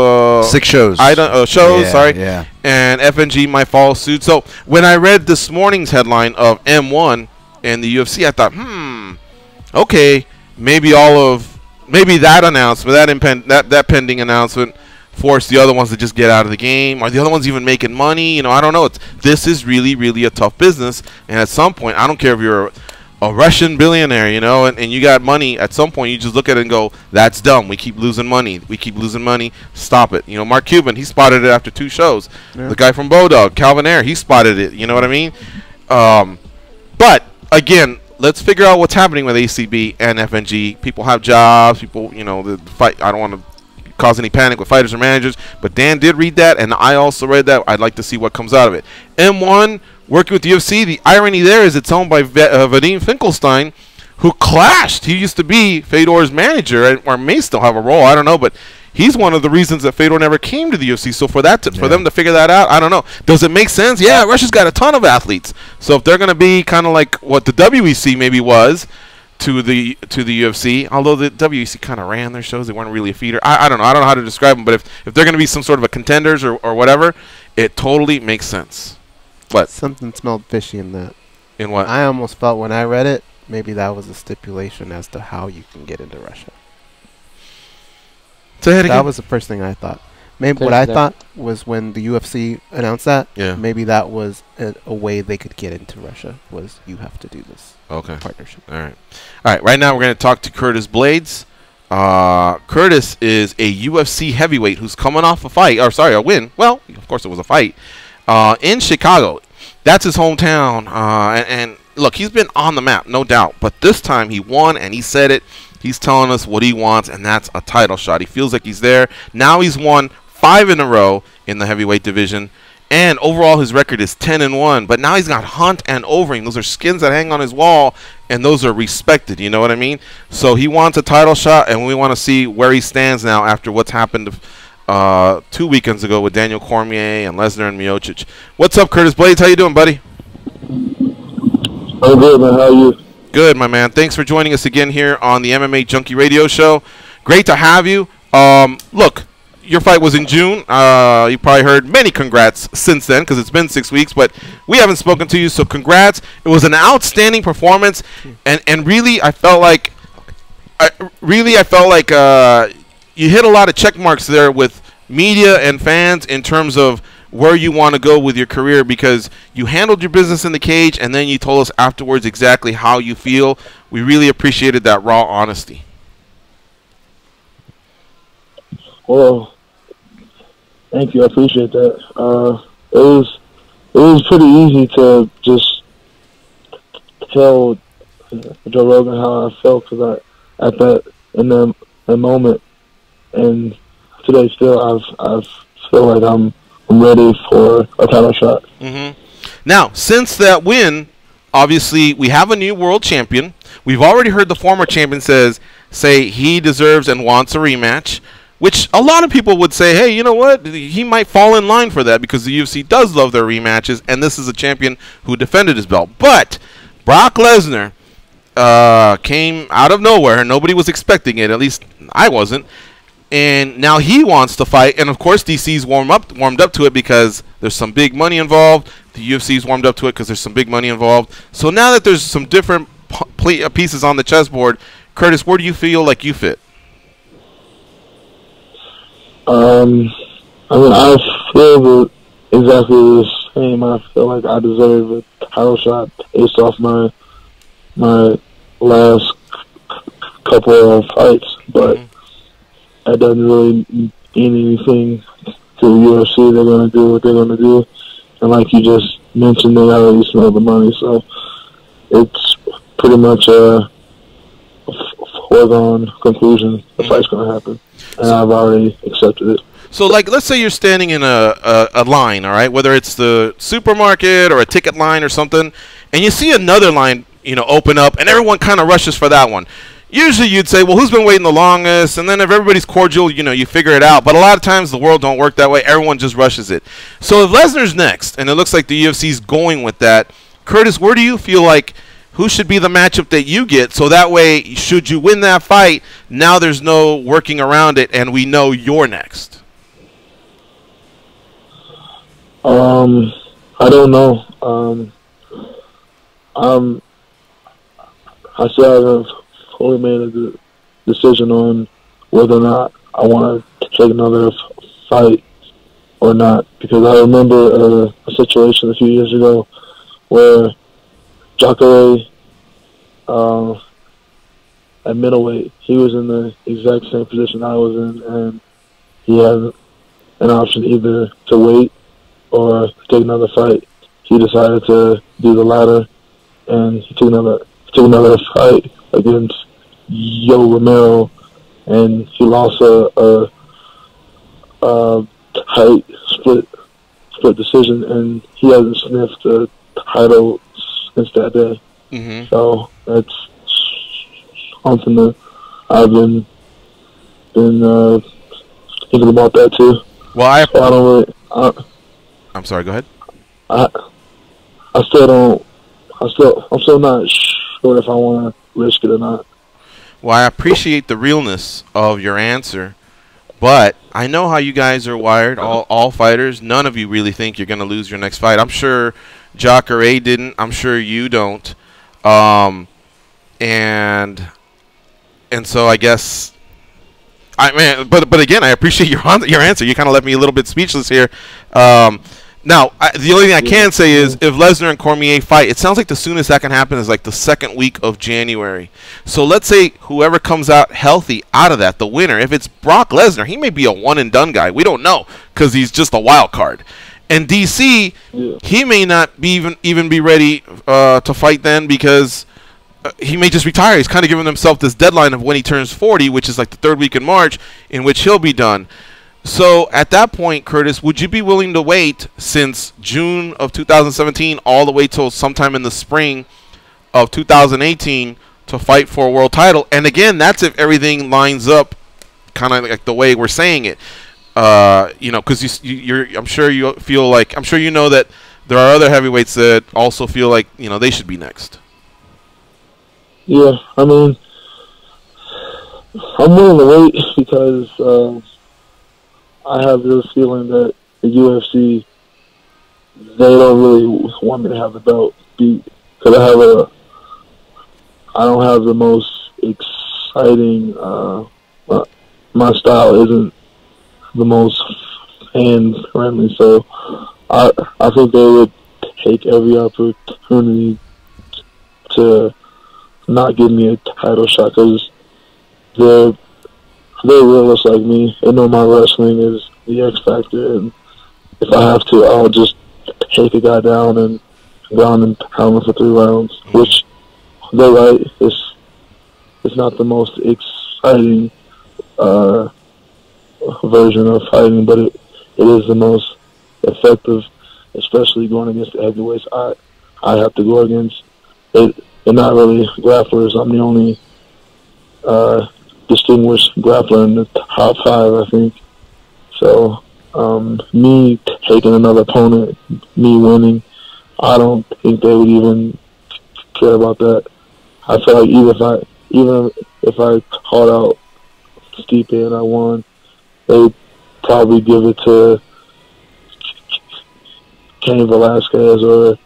6 shows. Yeah. And FNG might follow suit. So when I read this morning's headline of M1 and the UFC, I thought, okay, maybe that announcement, that pending announcement force the other ones to just get out of the game. Are the other ones even making money? You know, I don't know. This is really, really a tough business. And at some point, I don't care if you're a Russian billionaire, you know, and you got money. At some point, you just look at it and go, that's dumb. We keep losing money. Stop it. You know, Mark Cuban, he spotted it after 2 shows. Yeah. The guy from Bodog, Calvin Ayre, he spotted it. You know what I mean? But, again, let's figure out what's happening with ACB and FNG. People have jobs. People, you know, the fight. I don't want to cause any panic with fighters or managers, but Dan did read that, and I also read that. I'd like to see what comes out of it. M1 working with the UFC. The irony there is it's owned by Vadim Finkelstein, who clashed. He used to be Fedor's manager, or may still have a role. I don't know, but he's one of the reasons that Fedor never came to the UFC. So for them to figure that out, I don't know. Does it make sense? Yeah, Russia's got a ton of athletes. So if they're going to be kind of like what the WEC maybe was to the UFC, although the WEC kind of ran their shows, they weren't really a feeder. I don't know. I don't know how to describe them, but if they're going to be some sort of a contenders or whatever, it totally makes sense. What? Something smelled fishy in that. In what? I almost felt when I read it, maybe that was a stipulation as to how you can get into Russia. That was the first thing I thought. Maybe what I thought was when the UFC announced that, maybe that was a way they could get into Russia, was you have to do this partnership. All right. Right now we're going to talk to Curtis Blaydes. Curtis is a UFC heavyweight who's coming off a win. Well, of course it was a fight in Chicago. That's his hometown. And look, he's been on the map, no doubt. But this time he won, and he said it. He's telling us what he wants, and that's a title shot. He feels like he's there. Now he's won 5 in a row in the heavyweight division, and overall his record is 10-1. But now he's got Hunt and Overeem. Those are skins that hang on his wall, and those are respected. You know what I mean? So he wants a title shot, and we want to see where he stands now after what's happened 2 weekends ago with Daniel Cormier and Lesnar and Miocic. What's up, Curtis Blaydes? How you doing, buddy? I'm good, man. How are you? Good, my man. Thanks for joining us again here on the MMA Junkie Radio Show. Great to have you. Look, your fight was in June. You probably heard many congrats since then because it's been 6 weeks, but we haven't spoken to you, so congrats. It was an outstanding performance, and really I felt like you hit a lot of check marks there with media and fans in terms of where you want to go with your career, because you handled your business in the cage and then you told us afterwards exactly how you feel. We really appreciated that raw honesty. Well, thank you. I appreciate that. It was pretty easy to just tell Joe Rogan how I felt in that moment, and today still I feel like I'm ready for a title shot. Now, since that win, obviously we have a new world champion. We've already heard the former champion say he deserves and wants a rematch, which a lot of people would say, hey, you know what? He might fall in line for that because the UFC does love their rematches, and this is a champion who defended his belt. But Brock Lesnar came out of nowhere. Nobody was expecting it. At least I wasn't. And now he wants to fight, and of course DC's warmed up to it because there's some big money involved. The UFC's warmed up to it because there's some big money involved. So now that there's some different pieces on the chessboard, Curtis, where do you feel like you fit? I mean, I feel exactly the same. I feel like I deserve a title shot based off my last couple of fights, but that doesn't really mean anything to the UFC. They're going to do what they're going to do. And like you just mentioned, they already smell the money. So it's pretty much a foregone conclusion. The fight's going to happen. And I've already accepted it. So, like, let's say you're standing in a line, all right, whether it's the supermarket or a ticket line or something, and you see another line open up, and everyone kind of rushes for that one. Usually you'd say, well, who's been waiting the longest? And then if everybody's cordial, you figure it out. But a lot of times the world don't work that way. Everyone just rushes it. So if Lesnar's next, and it looks like the UFC's going with that, Curtis, where do you feel like who should be the matchup that you get? So that way, should you win that fight, now there's no working around it, and we know you're next. I don't know. I still haven't fully made a decision on whether or not I want to take another fight or not, because I remember a situation a few years ago where Junkie at middleweight, he was in the exact same position I was in, and he had an option either to wait or take another fight. He decided to do the latter, and he took another fight against Yo Romero, and he lost a tight split decision, and he hasn't sniffed a title since that day. Mm-hmm. So that's something that I've been thinking about that too. Well, I don't really. I'm sorry. Go ahead. I'm still not sure if I want to risk it or not. Well, I appreciate the realness of your answer, but I know how you guys are wired, all fighters. None of you really think you're going to lose your next fight. I'm sure Jacare didn't. I'm sure you don't. And so I guess but again, I appreciate your answer. You kind of left me a little bit speechless here. Now, the only thing I can say is if Lesnar and Cormier fight, it sounds like the soonest that can happen is like the second week of January. So let's say whoever comes out healthy out of that, the winner, if it's Brock Lesnar, he may be a one-and-done guy. We don't know because he's just a wild card. And DC, he may not be even be ready to fight then because he may just retire. He's kind of giving himself this deadline of when he turns 40, which is like the third week in March, in which he'll be done. So at that point, Curtis, would you be willing to wait since June of 2017 all the way till sometime in the spring of 2018 to fight for a world title? And again, that's if everything lines up kind of like the way we're saying it. Because I'm sure you feel like, I'm sure you know that there are other heavyweights that also feel like, they should be next. Yeah, I mean, I'm willing to wait because I have this feeling that the UFC, they don't really want me to have the belt beat because I don't have the most exciting. My style isn't the most fan friendly, so I think they would take every opportunity to not give me a title shot because they're realists like me. They know my wrestling is the X factor, and if I have to, I'll just take a guy down and pound him for 3 rounds. Which they're right. It's not the most exciting version of fighting, but it is the most effective, especially going against the heavyweights I have to go against. They're not really grapplers. I'm the only distinguished grappler in the top 5, I think. So, me taking another opponent, me winning, I don't think they would even care about that. I feel like even if I called out Stipe and I won, they'd probably give it to Cain Velasquez or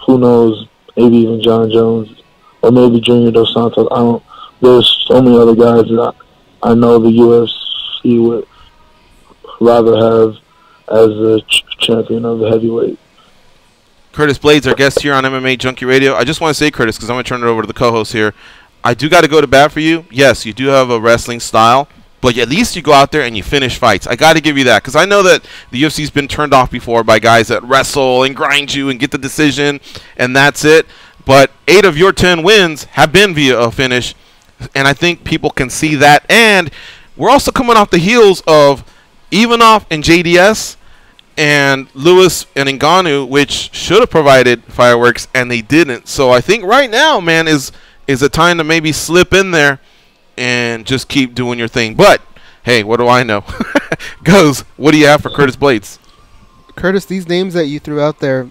who knows, maybe even John Jones or maybe Junior Dos Santos. There's so many other guys that I know the UFC would rather have as the champion of the heavyweight. Curtis Blaydes, our guest here on MMAjunkie Radio. I just want to say, Curtis, because I'm going to turn it over to the co-host here, I do got to go to bat for you. Yes, you do have a wrestling style, but at least you go out there and you finish fights. I got to give you that because I know that the UFC's been turned off before by guys that wrestle and grind you and get the decision, and that's it. But 8 of your 10 wins have been via a finish, and I think people can see that. And we're also coming off the heels of Ivanov and JDS, and Lewis and Ngannou, which should have provided fireworks, and they didn't. So I think right now, man, is a time to maybe slip in there and just keep doing your thing. But hey, what do I know? Goze, what do you have for Curtis Blaydes? Curtis, these names that you threw out there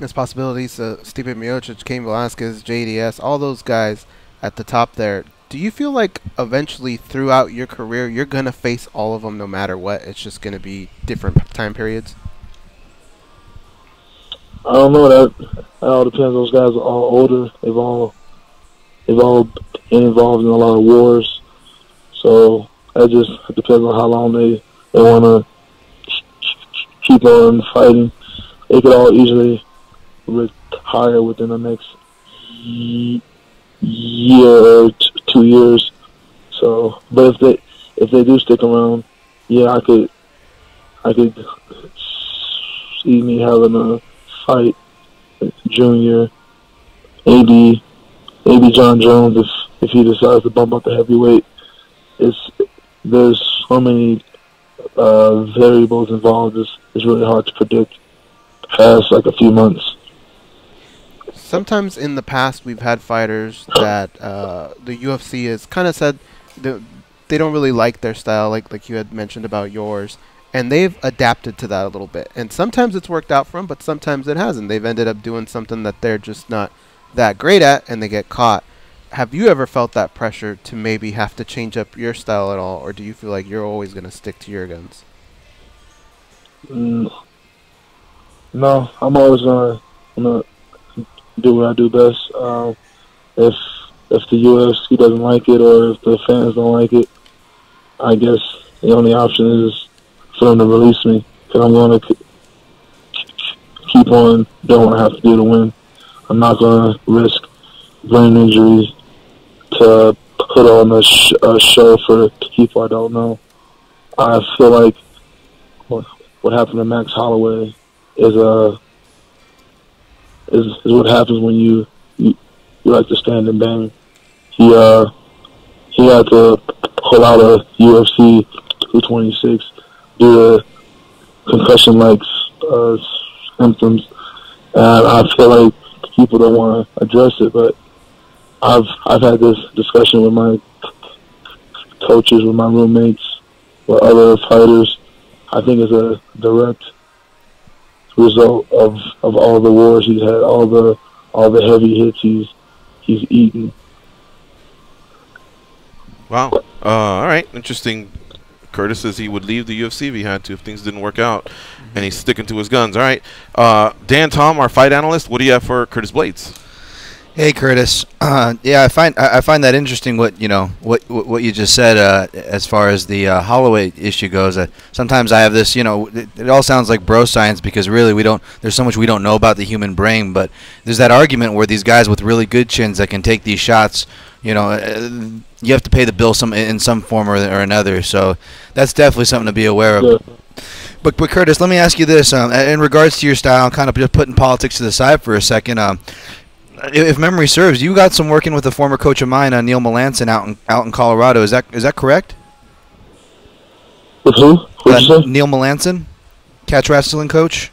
as possibilities, Stipe Miocic, Cain Velasquez, JDS, all those guys at the top there, do you feel like eventually throughout your career you're going to face all of them no matter what? It's just going to be different time periods? I don't know. That all depends. Those guys are all older. They've all been involved in a lot of wars. So that just depends on how long they want to keep on fighting. They could all easily retire within the next year or 2 years. So, but if they do stick around, yeah, I could see me having a fight Junior, maybe John Jones if he decides to bump up the heavyweight. There's so many variables involved. It's really hard to predict past like a few months. Sometimes in the past we've had fighters that the UFC has kind of said they don't really like their style, like you had mentioned about yours, and they've adapted to that a little bit. And sometimes it's worked out for them, but sometimes it hasn't. They've ended up doing something that they're just not that great at, and they get caught. Have you ever felt that pressure to maybe have to change up your style at all, or do you feel like you're always going to stick to your guns? No, I'm always gonna do what I do best. If the UFC doesn't like it or if the fans don't like it, I guess the only option is for them to release me, because I'm going to keep on doing what I have to do to win. I'm not going to risk brain injuries to put on a show for people I don't know. I feel like what happened to Max Holloway is what happens when you like to stand and bang. He had to pull out a UFC 226 due to concussion-like symptoms, and I feel like people don't want to address it. But I've had this discussion with my coaches, with my roommates, with other fighters. I think it's a direct result of all the wars he's had, all the heavy hits he's eaten. Wow. All right. Interesting. Curtis says he would leave the UFC if he had to, if things didn't work out, and he's sticking to his guns. All right. Dan Tom, our fight analyst, what do you have for Curtis Blaydes? Hey, Curtis. Yeah, I find that interesting. What you just said as far as the Holloway issue goes. Sometimes I have this. It all sounds like bro science, because really there's so much we don't know about the human brain. But there's that argument where these guys with really good chins that can take these shots, you have to pay the bill in some form or another. So that's definitely something to be aware of. Yeah. But Curtis, let me ask you this: in regards to your style, kind of just putting politics to the side for a second. If memory serves, you got some working with a former coach of mine, Neil Melanson, out in Colorado. Is that correct? With who? What'd you say? Neil Melanson, catch wrestling coach.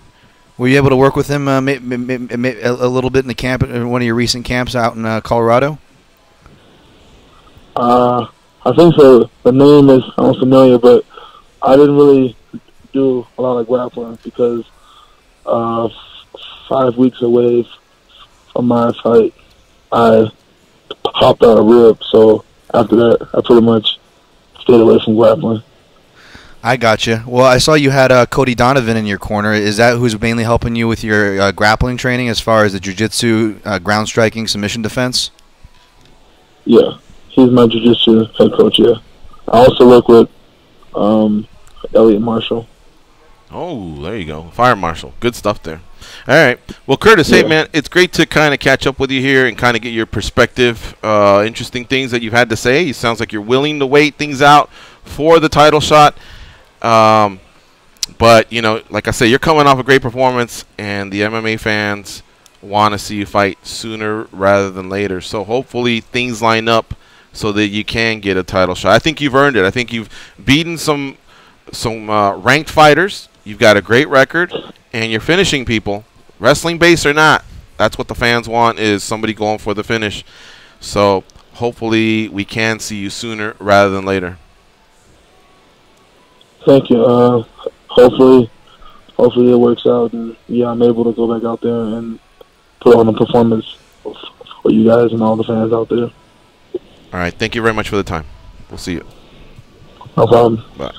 Were you able to work with him a little bit in the camp, in one of your recent camps out in Colorado? I think so. The name is unfamiliar, but I didn't really do a lot of grappling because 5 weeks away from my fight, I popped out a rib. So after that, I pretty much stayed away from grappling. I got you. Well, I saw you had Cody Donovan in your corner. Is that who's mainly helping you with your grappling training as far as the jiu-jitsu, ground striking, submission defense? Yeah, he's my jiu-jitsu head coach, yeah. I also work with Elliot Marshall. Oh, there you go. Fire Marshal. Good stuff there. All right. Well, Curtis, hey, man, it's great to kind of catch up with you here and kind of get your perspective. Interesting things that you've had to say. It sounds like you're willing to wait things out for the title shot. But, like I say, you're coming off a great performance, and the MMA fans want to see you fight sooner rather than later. So hopefully things line up so that you can get a title shot. I think you've earned it. I think you've beaten some ranked fighters You've got a great record, and you're finishing people, wrestling base or not. That's what the fans want, is somebody going for the finish. So hopefully we can see you sooner rather than later. Thank you. Hopefully it works out, and yeah, I'm able to go back out there and put on a performance for you guys and all the fans out there. All right, thank you very much for the time. We'll see you. No problem. Bye.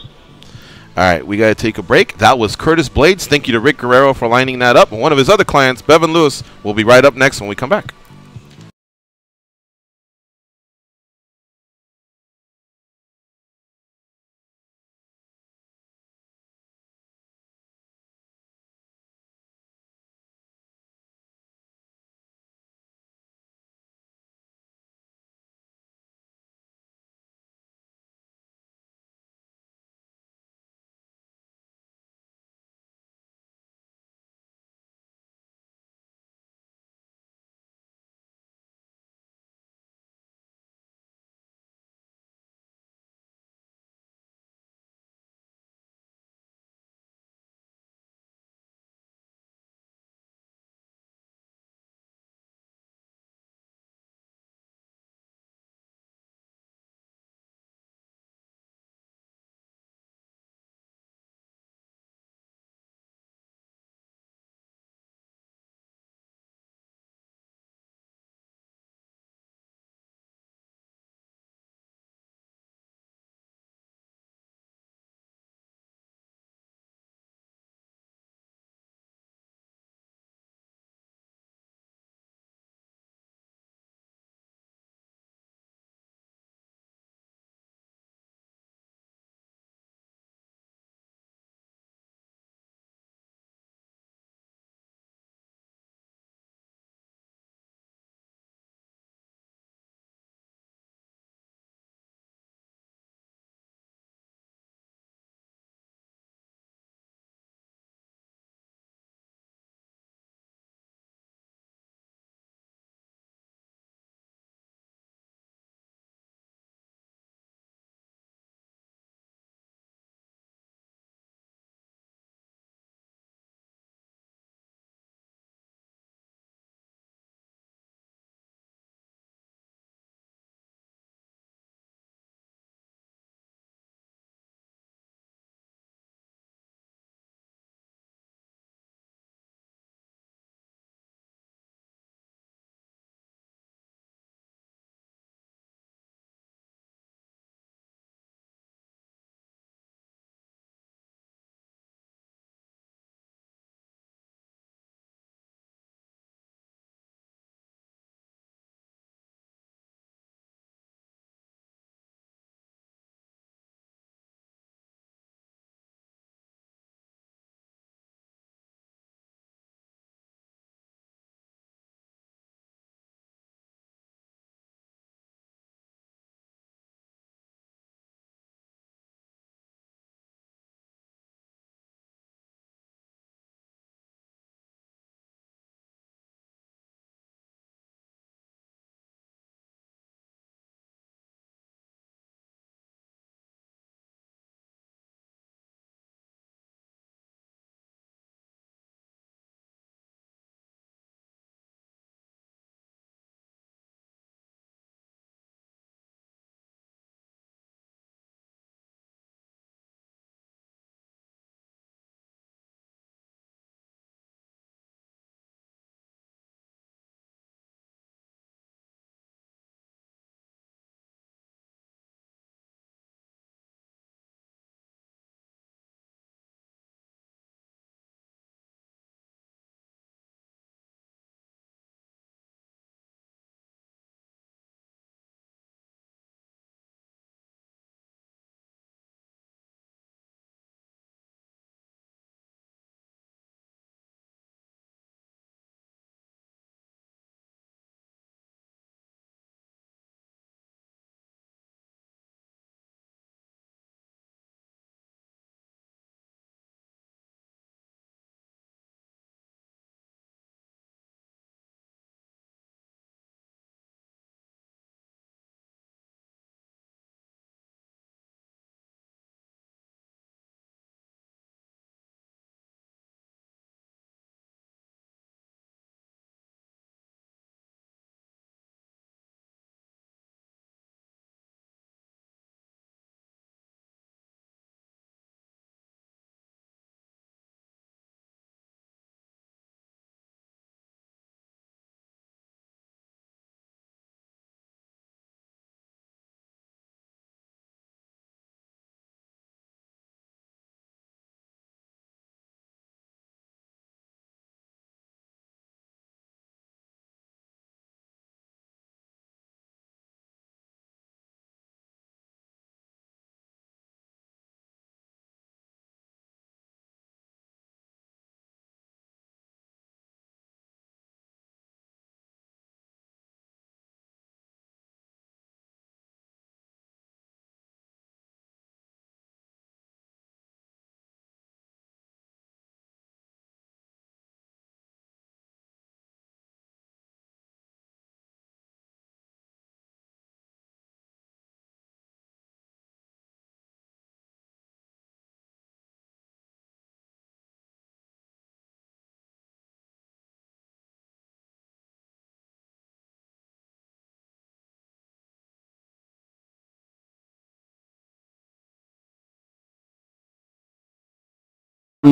All right, we got to take a break. That was Curtis Blaydes. Thank you to Rick Guerrero for lining that up. And one of his other clients, Bevon Lewis, will be right up next when we come back.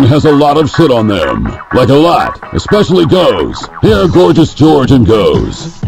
has a lot of shit on them. Like a lot, especially Goze. Here are Gorgeous George and Goze.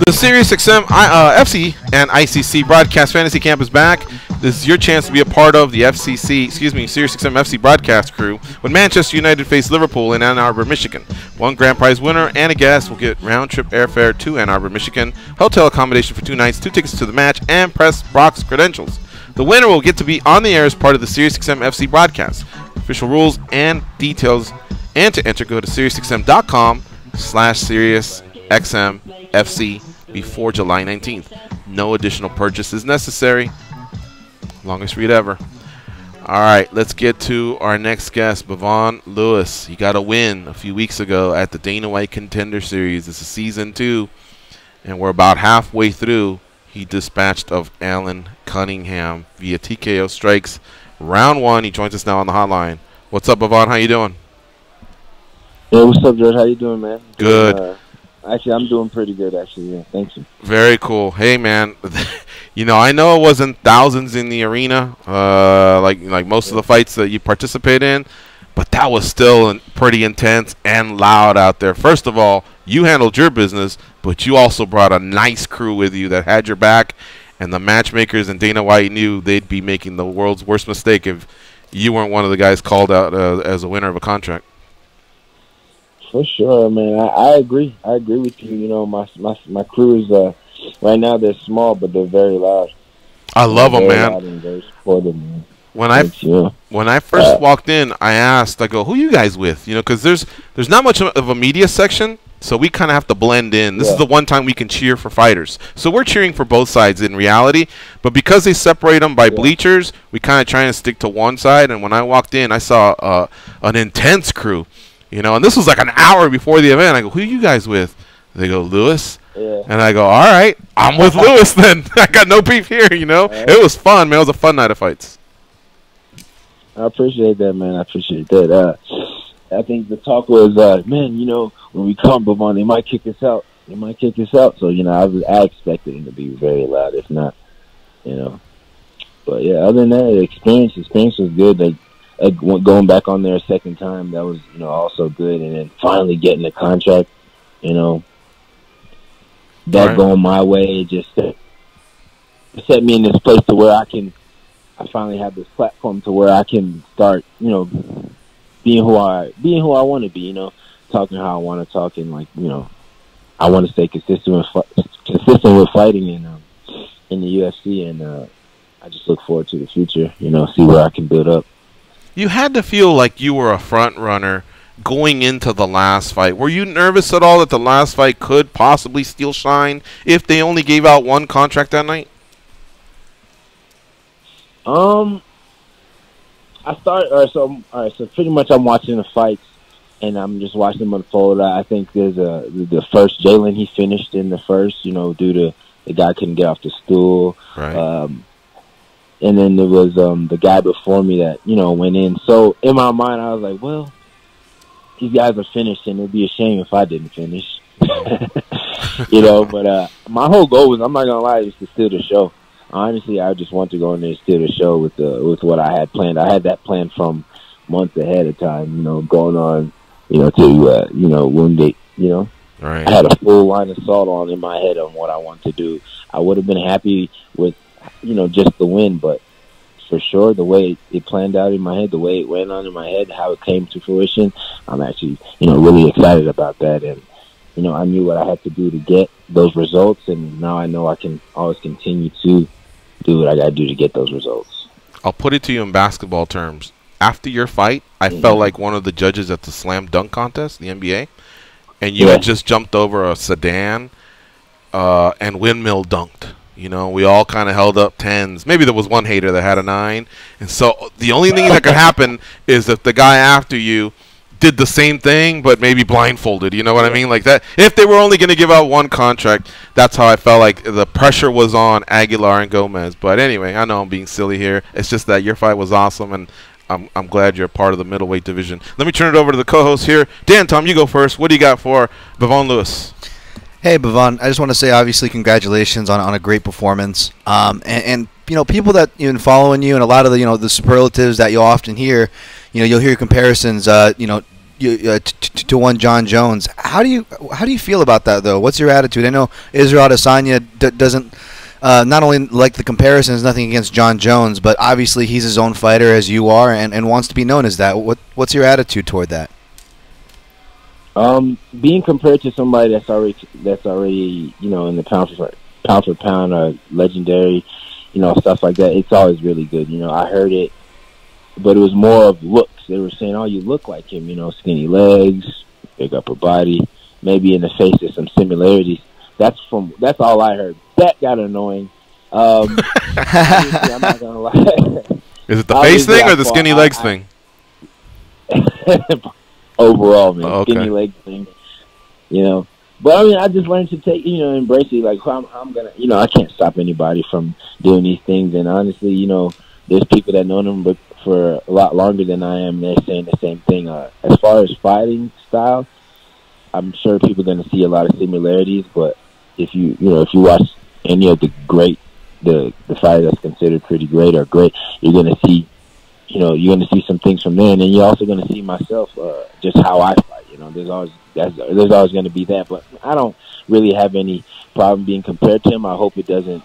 The SiriusXM FC and ICC Broadcast Fantasy Camp is back. This is your chance to be a part of the SiriusXM FC broadcast crew when Manchester United face Liverpool in Ann Arbor, Michigan. One grand prize winner and a guest will get round-trip airfare to Ann Arbor, Michigan, hotel accommodation for 2 nights, 2 tickets to the match, and press box credentials. The winner will get to be on the air as part of the SiriusXM FC broadcast. Official rules and details, and to enter, go to SiriusXM.com/SiriusXMFC before July 19th. No additional purchase is necessary. Longest read ever. All right, let's get to our next guest, Bevon Lewis. He got a win a few weeks ago at the Dana White Contender Series. This is Season 2, and we're about halfway through. He dispatched of Alan Cunningham via TKO strikes. Round 1. He joins us now on the hotline. What's up, Bevon? How you doing? Hey, what's up, George? How you doing, man? Good. Actually, I'm doing pretty good, actually. Yeah, thank you. Very cool. Hey, man. You know, I know it wasn't thousands in the arena, like most of the fights that you participate in, but that was still pretty intense and loud out there. First of all, you handled your business, but you also brought a nice crew with you that had your back, and the matchmakers and Dana White knew they'd be making the world's worst mistake if you weren't one of the guys called out as a winner of a contract. For sure, man. I agree. I agree with you. You know, my crew is right now they're small, but they're very loud. I love them, man. Loud and very supportive, man. When I first walked in, I asked, I go, who you guys with? You know, because there's not much of a media section, so we kind of have to blend in. This is the one time we can cheer for fighters. So we're cheering for both sides in reality, but because they separate them by bleachers, we kind of try and stick to one side. And when I walked in, I saw an intense crew. You know, and this was like an hour before the event. I go, who are you guys with? They go, Lewis. Yeah. And I go, all right, I'm with Lewis then. I got no beef here, you know. Right. It was fun, man. It was a fun night of fights. I appreciate that, man. I appreciate that. I think the talk was, man, you know, when we come, Bevon, they might kick us out. They might kick us out. So, you know, I expected them to be very loud, if not, you know. But, yeah, other than that, the experience was good. Going back on there a second time, that was, you know, also good. And then finally getting the contract, you know, that going my way, just set me in this place to where I finally have this platform to where I can start, you know, being who I want to be, you know, talking how I want to talk, and like, you know, I want to stay consistent with fighting in the UFC, and I just look forward to the future, you know, see where I can build up. You had to feel like you were a front runner going into the last fight. Were you nervous at all that the last fight could possibly steal shine if they only gave out one contract that night? So pretty much I'm watching the fights, and I'm just watching them unfold. I think there's the first Jalen, he finished in the first, you know, due to the guy couldn't get off the stool. Right. And then there was the guy before me that, you know, went in. So in my mind, I was like, well, these guys are finished, and it'd be a shame if I didn't finish. You know, but my whole goal was, I'm not gonna lie, was to steal the show. Honestly, I just want to go in there and steal the show with what I had planned. I had that planned from months ahead of time, you know, going on, you know, to you know, Wounded, you know. Right. I had a full line of salt on in my head on what I want to do. I would have been happy with, you know, just the win, but for sure, the way it planned out in my head, the way it went on in my head, how it came to fruition, I'm actually, you know, really excited about that. And, you know, I knew what I had to do to get those results, and now I know I can always continue to do what I got to do to get those results. I'll put it to you in basketball terms. After your fight, I felt like one of the judges at the slam dunk contest, the NBA, and you had just jumped over a sedan and windmill dunked. You know, we all kind of held up 10s. Maybe there was one hater that had a 9. And so the only thing that could happen is if the guy after you did the same thing, but maybe blindfolded. You know what I mean? Like that. If they were only going to give out one contract, that's how I felt like the pressure was on Aguilar and Gomez. But anyway, I know I'm being silly here. It's just that your fight was awesome, and I'm glad you're part of the middleweight division. Let me turn it over to the co-host here. Dan, Tom, you go first. What do you got for Bevon Lewis? Hey, Bevon, I just want to say, obviously, congratulations on a great performance. And you know, people that you've been following you, and a lot of the, you know, the superlatives that you often hear, you'll hear comparisons, to one John Jones. How do you feel about that though? What's your attitude? I know Israel Adesanya doesn't not only like the comparisons, nothing against John Jones, but obviously he's his own fighter as you are, and wants to be known as that. What's your attitude toward that? Being compared to somebody that's already in the pound for pound legendary, stuff like that. It's always really good. I heard it, but it was more of looks. They were saying, "Oh, you look like him." Skinny legs, big upper body, maybe in the face there's some similarities. That's all I heard. That got annoying. Obviously, I'm not gonna lie. Is it the face thing or the skinny legs thing? Overall, man, okay. Skinny legs thing. But I mean, I just learned to take, embrace it. Like I'm gonna, I can't stop anybody from doing these things. And honestly, there's people that know them, but for a lot longer than I am, they're saying the same thing. As far as fighting style, I'm sure people are going to see a lot of similarities. But if you watch any of the fighters that's considered pretty great or great, you're going to see, you're going to see some things from there, and then you're also going to see myself, just how I fight. There's always going to be that, but I don't really have any problem being compared to him. I hope it doesn't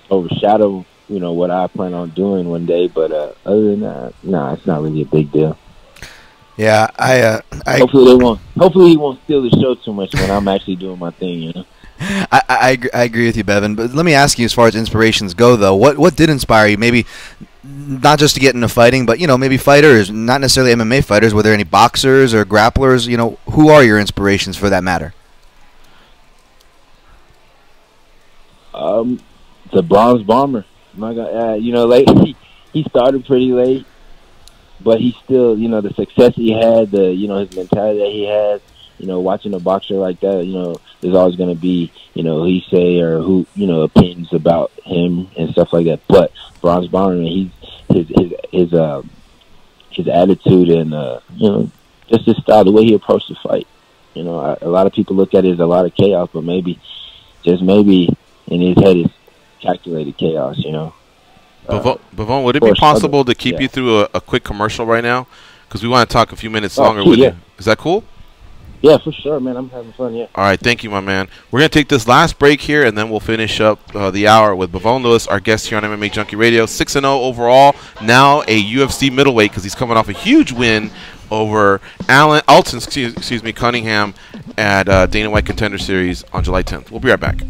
overshadow what I plan on doing one day, but other than that, it's not really a big deal. Yeah, Hopefully he won't steal the show too much when I'm actually doing my thing. I agree with you, Bevon. But let me ask you, as far as inspirations go, though, what did inspire you? Maybe not just to get into fighting, but maybe fighters, not necessarily MMA fighters. Were there any boxers or grapplers? Who are your inspirations for that matter? The Bronze Bomber. My God, he started pretty late, but he still, the success he had, his mentality that he has, watching a boxer like that, there's always going to be, he say or who, opinions about him and stuff like that. But Bronze Bomber, his attitude and, just his style, the way he approached the fight. A lot of people look at it as a lot of chaos, but just maybe in his head it's calculated chaos, Bevon, would it be possible to keep you through a quick commercial right now? Because we want to talk a few minutes longer with you. Is that cool? Yeah, for sure, man. I'm having fun, yeah. All right, thank you, my man. We're going to take this last break here, and then we'll finish up the hour with Bevon Lewis, our guest here on MMA Junkie Radio. 6-0 overall, now a UFC middleweight because he's coming off a huge win over Alton Cunningham at Dana White Contender Series on July 10th. We'll be right back.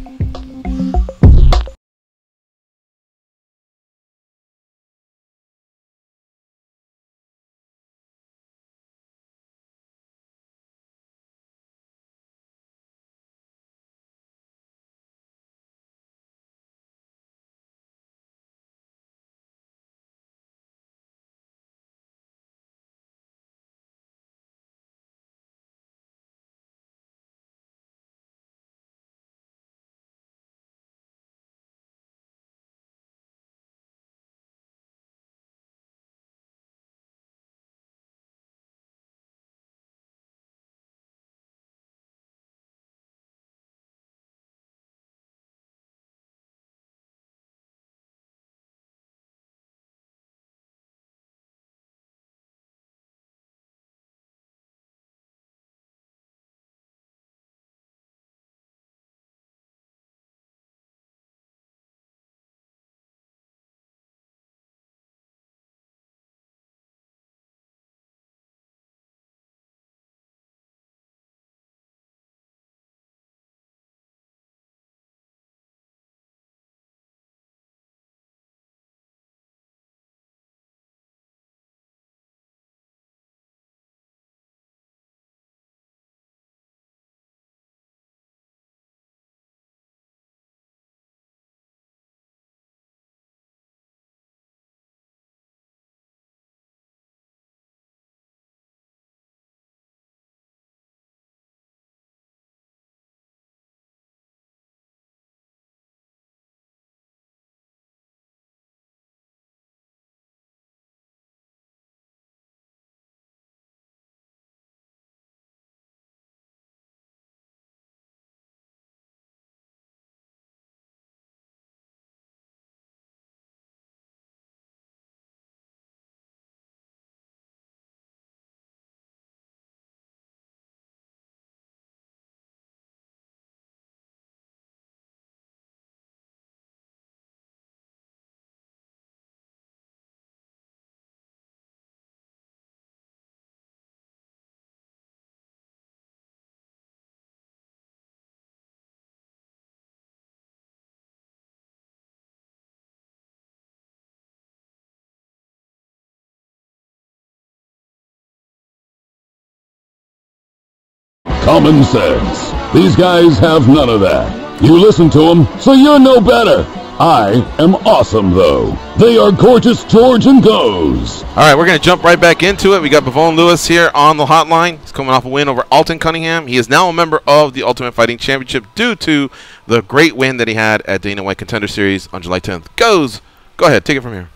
common sense. These guys have none of that. You listen to them, so you're no better. I am awesome, though. They are Gorgeous George and Goze. All right, we're going to jump right back into it. We got Bevon Lewis here on the hotline. He's coming off a win over Alton Cunningham. He is now a member of the Ultimate Fighting Championship due to the great win that he had at Dana White Contender Series on July 10th. Goze, go ahead, take it from here.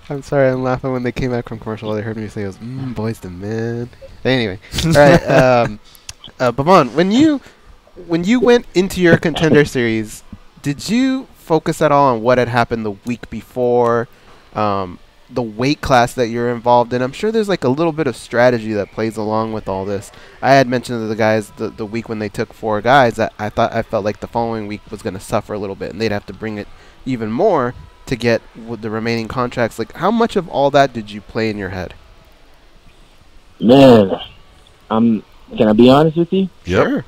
I'm sorry, I'm laughing when they came back from commercial. They heard me say, boys to men. Anyway, all right, Bevon, when you went into your Contender Series, did you focus at all on what had happened the week before, the weight class that you're involved in? I'm sure there's like a little bit of strategy that plays along with all this. I had mentioned to the guys the week when they took 4 guys that I felt like the following week was going to suffer a little bit, and they'd have to bring it even more to get with the remaining contracts. Like, how much of all that did you play in your head? Man, can I be honest with you? Yep. Sure.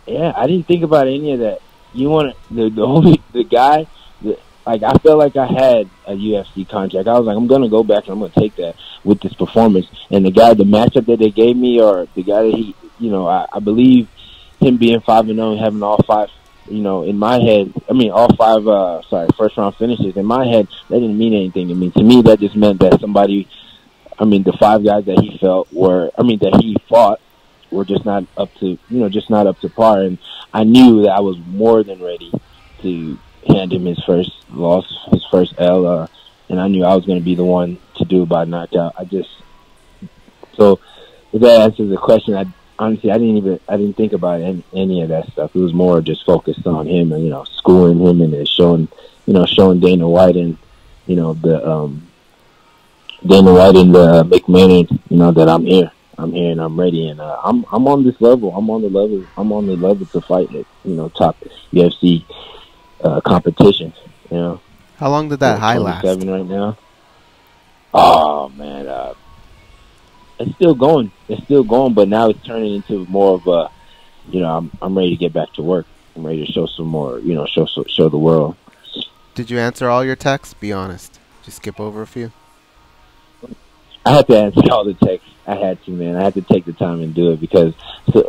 Yeah, I didn't think about any of that. You want the guy that, like, I felt like I had a UFC contract. I was like, I'm gonna go back and I'm gonna take that with this performance. And the matchup that they gave me, or the guy that I believe him being 5-0 and having all 5, in my head, all 5 first round finishes in my head, that didn't mean anything to me. To me, that just meant that somebody, the 5 guys that he that he fought were just not up to par, and I knew that I was more than ready to hand him his first loss, his first L, and I knew I was going to be the one to do it by knockout. So if that answers the question, I didn't think about any of that stuff. It was more just focused on him and schooling him and showing Dana White and the Dana White and the McMahon, that I'm here. I'm here and I'm ready, and I'm on this level. I'm on the level to fight at top UFC competitions. How long did that high last? 27 right now. Oh man, it's still going. It's still going, but now it's turning into more of a, I'm ready to get back to work. I'm ready to show some more. Show the world. Did you answer all your texts? Be honest. Just skip over a few. I had to answer all the texts. I had to, man. I had to take the time and do it because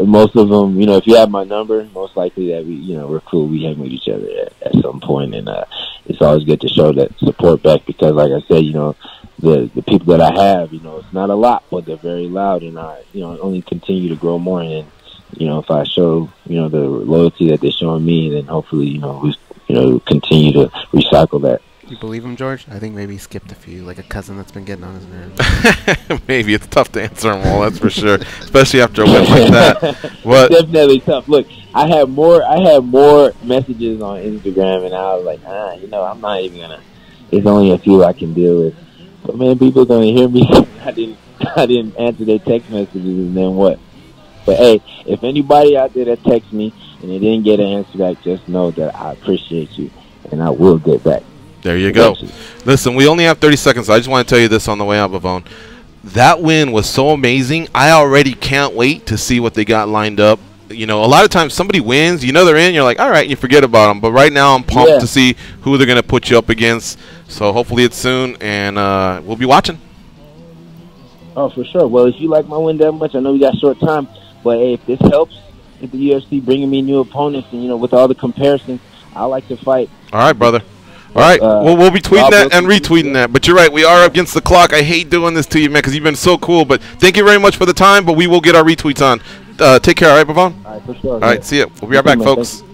most of them, if you have my number, most likely that we're cool. We hang with each other at some point, and it's always good to show that support back because, like I said, the people that I have, it's not a lot, but they're very loud, and I, only continue to grow more. And if I show, the loyalty that they're showing me, then hopefully, we continue to recycle that. You believe him, George? I think maybe he skipped a few, like a cousin that's been getting on his nerves. Maybe. It's tough to answer them all, that's for sure. Especially after a win like that. What? It's definitely tough. Look, I had more messages on Instagram, and I was like, I'm not even gonna. There's only a few I can deal with. But man, people are gonna hear me. I didn't answer their text messages, and then what? But hey, if anybody out there that texts me and they didn't get an answer back, just know that I appreciate you, and I will get back. There you go. Listen, we only have 30 seconds, so I just want to tell you this on the way out, Bevon. That win was so amazing. I already can't wait to see what they got lined up. A lot of times somebody wins, they're in, you're like, all right, and you forget about them. But right now I'm pumped to see who they're going to put you up against. So hopefully it's soon, and we'll be watching. Oh, for sure. Well, if you like my win that much, I know we got short time, but hey, if this helps, if the UFC bringing me new opponents, and with all the comparisons, I like to fight. All right, brother. All right, we'll be tweeting that and retweeting that. But you're right, we are up against the clock. I hate doing this to you, man, because you've been so cool. But thank you very much for the time, but we will get our retweets on. Take care, all right, Bevon? All right, for sure. All right, see ya. We'll be right back, folks.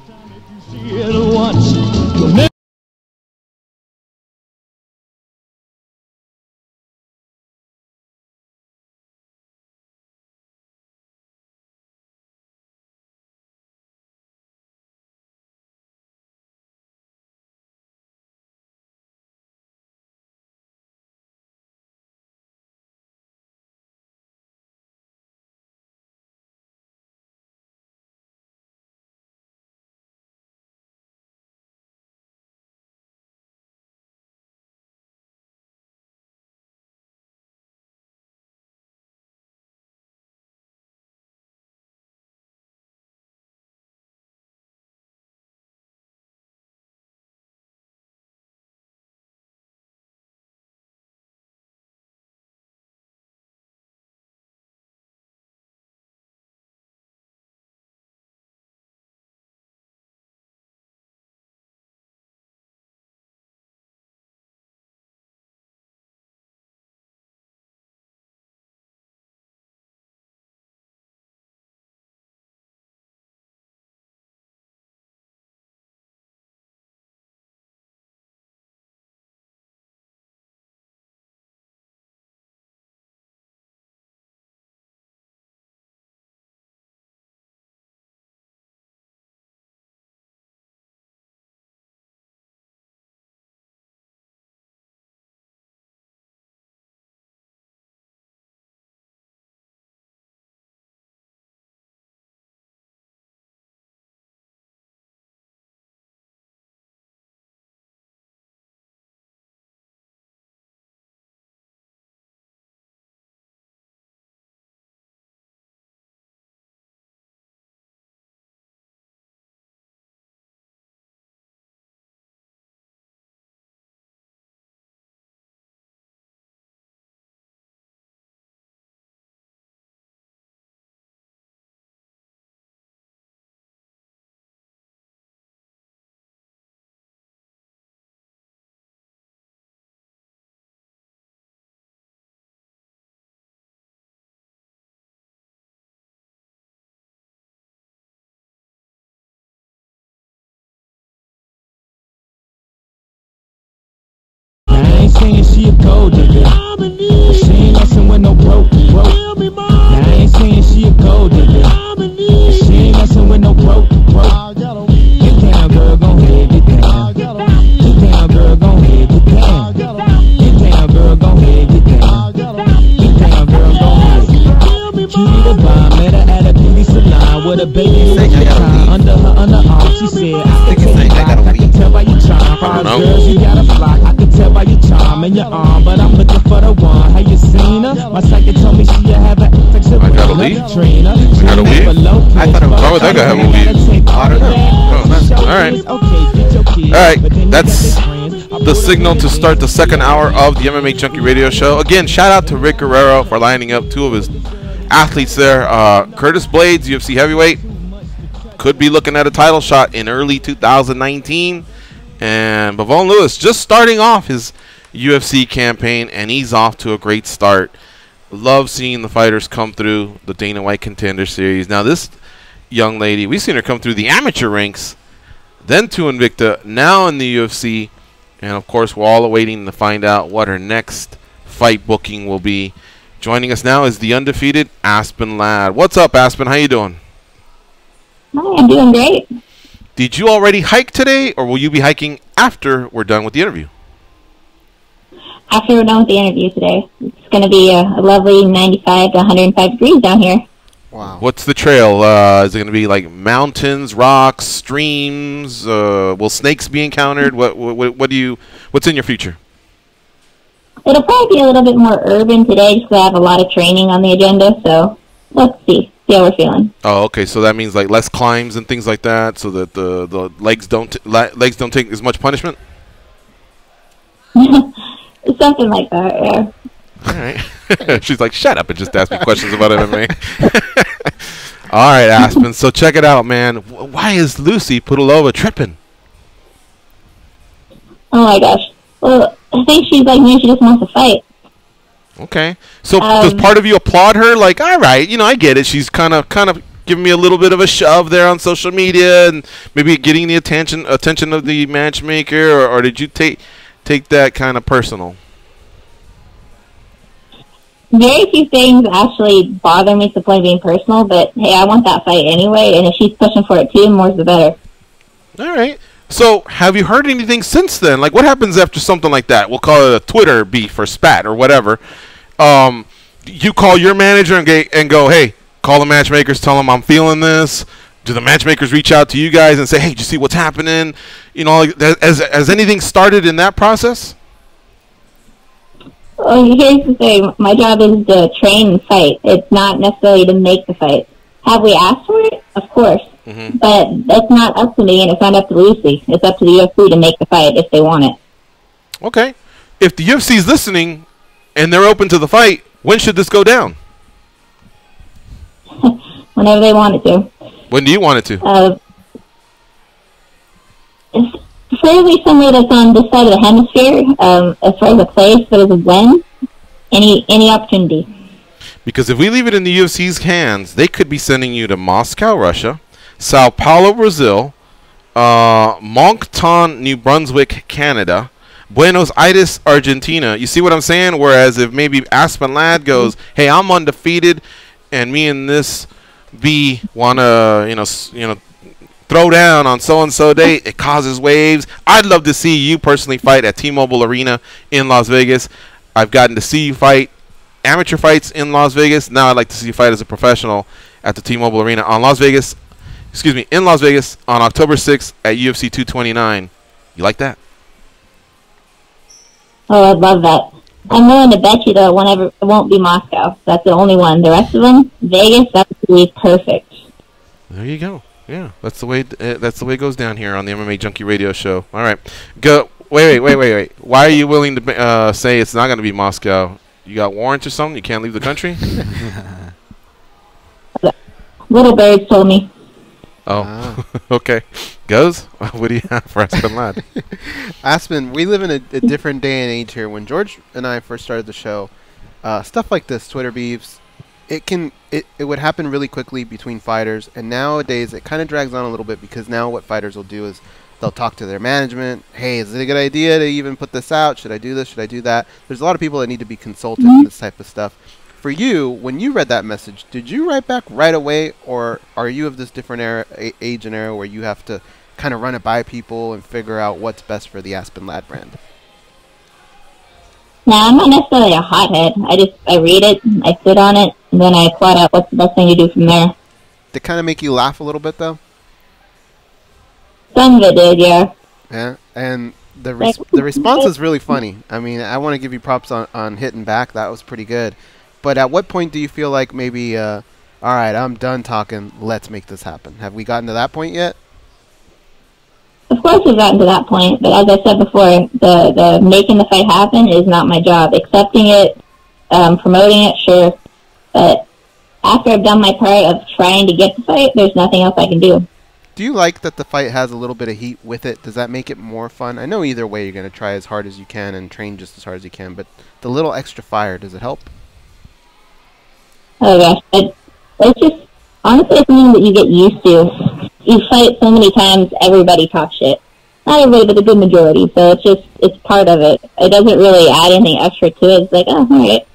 mine. Met her at a beauty salon with a baby under her underarm. She said, I can tell you rock, I can tell by your charm. Fine girls, you got a flock, I can tell by your charm and your arm. But I'm looking for the one. Have you seen her? My psychic told me she have a I gotta leave. I gotta leave. I thought it was. Why would that guy have a leave? I don't know. Alright, that's the signal to start the second hour of the MMA Junkie radio show. Again, shout out to Rick Guerrero for lining up two of his athletes there. Curtis Blaydes, UFC heavyweight, could be looking at a title shot in early 2019. And Bevon Lewis just starting off his UFC campaign, and he's off to a great start. Love seeing the fighters come through the Dana White Contender Series. Now this young lady, we've seen her come through the amateur ranks, then to Invicta, now in the UFC, and of course we're all awaiting to find out what her next fight booking will be. Joining us now is the undefeated Aspen Lad. What's up, Aspen? How you doing? Hi, I'm doing great. Did you already hike today, or will you be hiking after we're done with the interview? After we're done with the interview today, it's going to be a lovely 95 to 105 degrees down here. Wow. What's the trail? Is it going to be like mountains, rocks, streams? Will snakes be encountered? What's in your future? It'll probably be a little bit more urban today just because I have a lot of training on the agenda, so let's see how we're feeling. Oh, okay. So that means like less climbs and things like that, so that the legs don't take as much punishment. Something like that, yeah. All right. She's like, shut up and just ask me questions about MMA. All right, Aspen. So check it out, man. Why is Lucy Pudilova tripping? Oh my gosh. Well, I think she's like me. She just wants to fight. Okay. So does part of you applaud her? Like, all right, I get it. She's kind of giving me a little bit of a shove there on social media, and maybe getting the attention of the matchmaker, or did you take that kind of personal? Very few things actually bother me to the point of being personal, but hey, I want that fight anyway, and if she's pushing for it too, the more's the better. All right. So have you heard anything since then? Like, what happens after something like that? We'll call it a Twitter beef or spat or whatever. You call your manager and go, hey, call the matchmakers, tell them I'm feeling this. Do the matchmakers reach out to you guys and say, hey, did you see what's happening? Has anything started in that process? Well, here's the thing. My job is to train and fight. It's not necessarily to make the fight. Have we asked for it? Of course. Mm-hmm. But that's not up to me, and it's not up to Lucy. It's up to the UFC to make the fight if they want it. Okay. If the UFC is listening and they're open to the fight, when should this go down? Whenever they want it to. When do you want it to? It's preferably somewhere that's on this side of the hemisphere, as far as a place, but as a when, any opportunity. Because if we leave it in the UFC's hands, they could be sending you to Moscow, Russia, Sao Paulo, Brazil, Moncton, New Brunswick, Canada, Buenos Aires, Argentina. You see what I'm saying? Whereas if maybe Aspen Lad goes, hey, I'm undefeated, and me and this B want to, throw down on so-and-so date, it causes waves. I'd love to see you personally fight at T-Mobile Arena in Las Vegas. I've gotten to see you fight amateur fights in Las Vegas. Now I'd like to see you fight as a professional at the T-Mobile Arena in Las Vegas on October 6th at UFC 229. You like that? Oh, I'd love that. I'm willing to bet you, though, it won't be Moscow. That's the only one. The rest of them, Vegas, that would be perfect. There you go. Yeah, that's the way it goes down here on the MMA Junkie radio show. All right. Go. Wait. Why are you willing to say it's not going to be Moscow? You got warrants or something? You can't leave the country? Little Birds told me. Oh, okay. Goze, what do you have for Aspen Lad? Aspen, we live in a different day and age here. When George and I first started the show, stuff like this, Twitter beefs, it would happen really quickly between fighters, and nowadays it kind of drags on a little bit because now what fighters will do is they'll talk to their management. Hey, is it a good idea to even put this out? Should I do this? Should I do that? There's a lot of people that need to be consulted on this type of stuff. For you, when you read that message, did you write back right away, or are you of this different age and era where you have to kind of run it by people and figure out what's best for the Aspen Lad brand? No, I'm not necessarily a hothead. I read it, I sit on it, and then I plot out what's the best thing to do from there. They kind of make you laugh a little bit, though? Some of it did, yeah. Yeah, and the response is really funny. I mean, I want to give you props on hitting back. That was pretty good. But at what point do you feel like maybe, all right, I'm done talking. Let's make this happen? Have we gotten to that point yet? Of course we've gotten to that point, but as I said before, the making the fight happen is not my job. Accepting it, promoting it, sure. But after I've done my part of trying to get the fight, there's nothing else I can do. Do you like that the fight has a little bit of heat with it? Does that make it more fun? I know either way you're going to try as hard as you can and train just as hard as you can, but the little extra fire, does it help? Oh gosh, it's just, honestly, it's something that you get used to. You fight so many times, everybody talks shit. Not everybody, but the good majority, so it's part of it. It doesn't really add anything extra to it. It's like, oh, alright.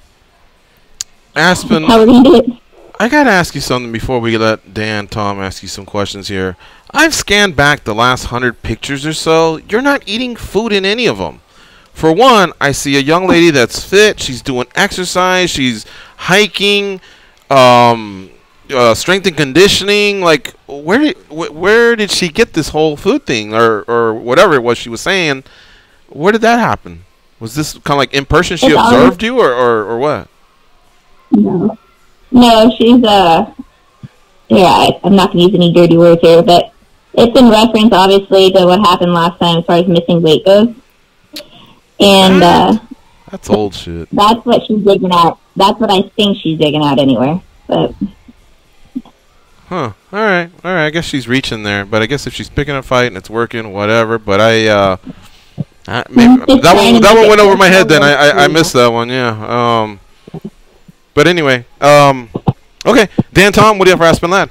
Aspen, how we're going to do it. I gotta ask you something before we let Dan, Tom ask you some questions here. I've scanned back the last 100 pictures or so. You're not eating food in any of them. For one, I see a young lady that's fit. She's doing exercise. She's hiking, strength and conditioning. Like, where did she get this whole food thing, or whatever it was she was saying? Where did that happen? Was this kind of like in person? She observed you, or what? No. No, she's, yeah, I'm not going to use any dirty words here, but it's in reference, obviously, to what happened last time as far as missing weight goes. And, that's old shit. That's what she's digging at. That's what I think she's digging at anywhere. But. Huh. Alright. I guess she's reaching there, but I guess if she's picking a fight and it's working, whatever, but that one went over my head then. I missed that one, yeah. But anyway, okay, Dan, Tom, what do you have for Aspen Lad?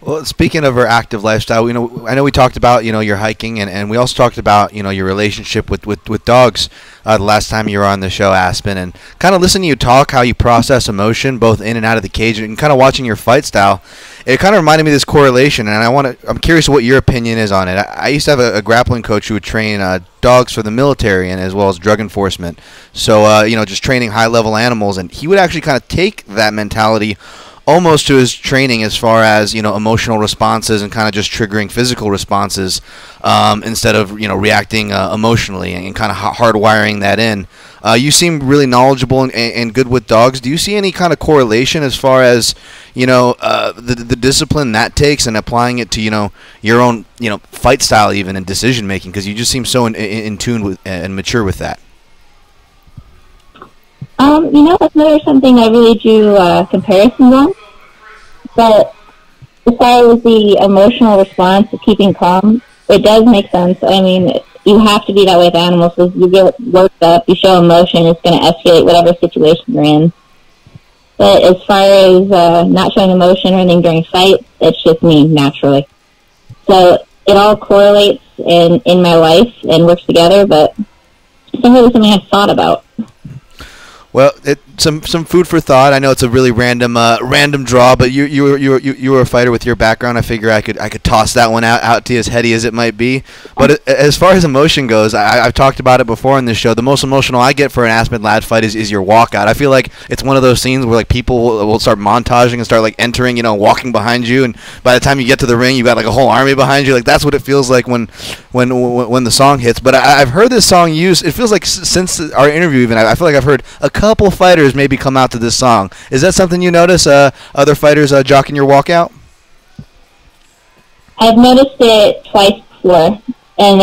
Well, speaking of her active lifestyle, I know we talked about, your hiking, and we also talked about, your relationship with dogs the last time you were on the show, Aspen, and kind of listening to you talk, how you process emotion both in and out of the cage, and kind of watching your fight style. It kind of reminded me of this correlation, and I'm curious what your opinion is on it. I used to have a grappling coach who would train dogs for the military and as well as drug enforcement. So, just training high-level animals, and he would actually kind of take that mentality almost to his training as far as, emotional responses and kind of just triggering physical responses instead of, reacting emotionally and kind of hardwiring that in. You seem really knowledgeable and good with dogs. Do you see any kind of correlation as far as, the discipline that takes and applying it to, your own, fight style even and decision making? Because you just seem so in tune with and mature with that. That's another something I really do comparisons on. But as far as the emotional response to keeping calm, it does make sense. I mean, you have to be that way with animals. Because you get worked up, you show emotion, it's going to escalate whatever situation you're in. But as far as not showing emotion or anything during fights, it's just me, naturally. So it all correlates in my life and works together, but it's not really something I've thought about. Well, some food for thought. I know it's a really random draw, but you were a fighter with your background. I figure I could toss that one out to you, as heady as it might be. But as far as emotion goes, I've talked about it before on this show. The most emotional I get for an Aspen Lad fight is your walkout. I feel like it's one of those scenes where like people will start montaging and start like entering, walking behind you, and by the time you get to the ring, you got like a whole army behind you. Like that's what it feels like when the song hits. But I've heard this song used. It feels like since our interview even, I feel like I've heard a couple fighters maybe come out to this song. Is that something you notice? Other fighters jocking your walkout? I've noticed it twice before, and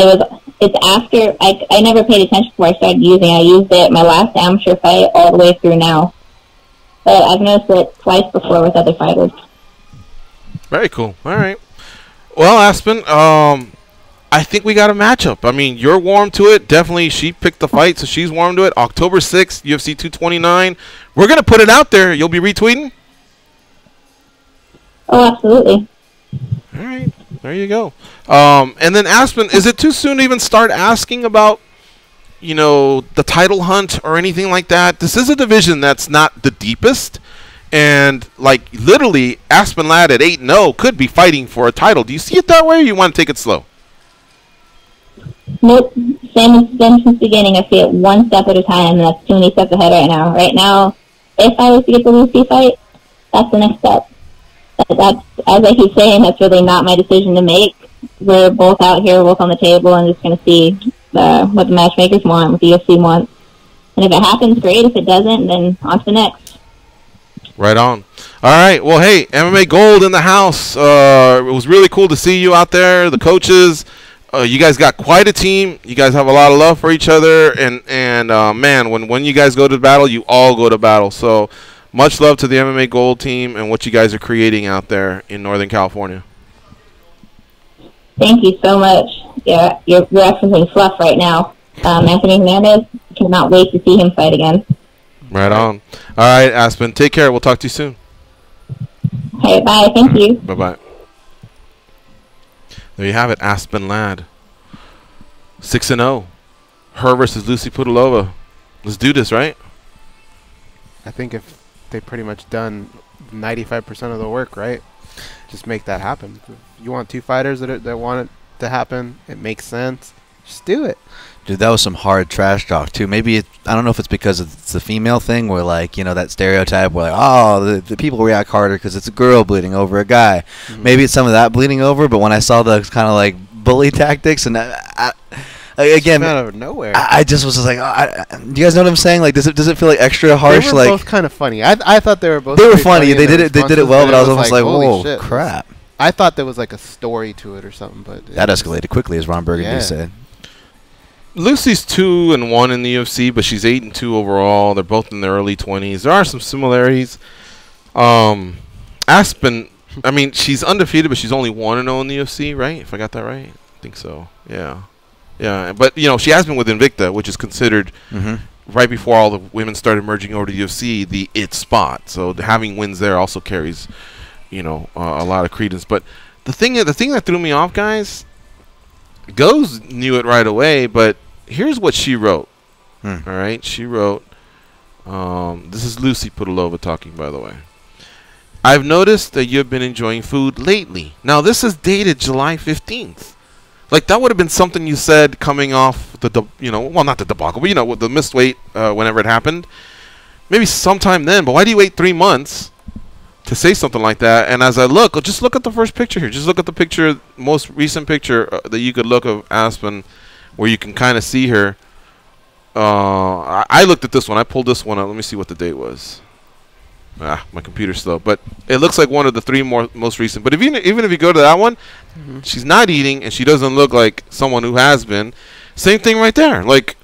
it's after I never paid attention before I started using it. I used it my last amateur fight all the way through now, but I've noticed it twice before with other fighters. Very cool. All right. Well, Aspen, I think we got a matchup. I mean, you're warm to it. Definitely, she picked the fight, so she's warm to it. October 6th, UFC 229. We're going to put it out there. You'll be retweeting? Oh, absolutely. All right. There you go. And then, Aspen, is it too soon to even start asking about, the title hunt or anything like that? This is a division that's not the deepest. And, like, literally, Aspen Lad at 8-0 could be fighting for a title. Do you see it that way, or you want to take it slow? Nope. Same as since the beginning. I see it one step at a time, and that's too many steps ahead right now. Right now, if I was to get the Lucy fight, that's the next step. That's, as I keep saying, that's really not my decision to make. We're both out here, both on the table, and just going to see what the matchmakers want, what the UFC wants. And if it happens, great. If it doesn't, then on to the next. Right on. All right. Well, hey, MMA Gold in the house. It was really cool to see you out there, the coaches. You guys got quite a team. You guys have a lot of love for each other. And man, when you guys go to battle, you all go to battle. So much love to the MMA Gold team and what you guys are creating out there in Northern California. Thank you so much. Yeah, you're referencing fluff right now. Anthony Hernandez, cannot wait to see him fight again. Right on. All right, Aspen. Take care. We'll talk to you soon. Hey, bye. Thank you. Bye-bye. There you have it, Aspen Ladd. 6-0. Her versus Lucy Pudilova. Let's do this, right? I think if they pretty much done 95% of the work, right? Just make that happen. If you want two fighters that want it to happen, it makes sense. Just do it. Dude, that was some hard trash talk, too. Maybe, I don't know if it's because it's the female thing where, like, you know, that stereotype where, like, oh, the people react harder because it's a girl bleeding over a guy. Mm-hmm. Maybe it's some of that bleeding over, but when I saw the kind of, like, bully tactics, and again, out of nowhere, I just was just like, do you guys know what I'm saying? Like, does it feel, like, extra harsh? They were like, both kind of funny. I thought they were both They were funny. They did it well, but I was almost like, whoa, shit. crap. I thought there was, like, a story to it or something, but... That escalated quickly, as Ron Burgundy said. Lucy's 2-1 in the UFC, but she's 8-2 overall. They're both in their early 20s. There are some similarities. Aspen, I mean, she's undefeated, but she's only 1-0 in the UFC, right? If I got that right, I think so. Yeah, yeah. But you know, she has been with Invicta, which is considered right before all the women started merging over to the UFC, the it spot. So having wins there also carries, you know, a lot of credence. But the thing that threw me off, guys, Goze knew it right away, but here's what she wrote. All right, she wrote, this is Lucy Pudilova talking, by the way. I've noticed that you've been enjoying food lately. Now, this is dated July 15th. Like, that would have been something you said coming off the, you know, well, not the debacle, but, you know, with the missed weight whenever it happened. Maybe sometime then, but why do you wait 3 months to say something like that? And as I look, just look at the first picture here. Just look at the picture, most recent picture that you could look of Aspen, where you can kind of see her. I looked at this one. I pulled this one out. Let me see what the date was. My computer's slow, but it looks like one of the 3 most recent. But even if you go to that one, she's not eating, and she doesn't look like someone who has been. Same thing right there. Like,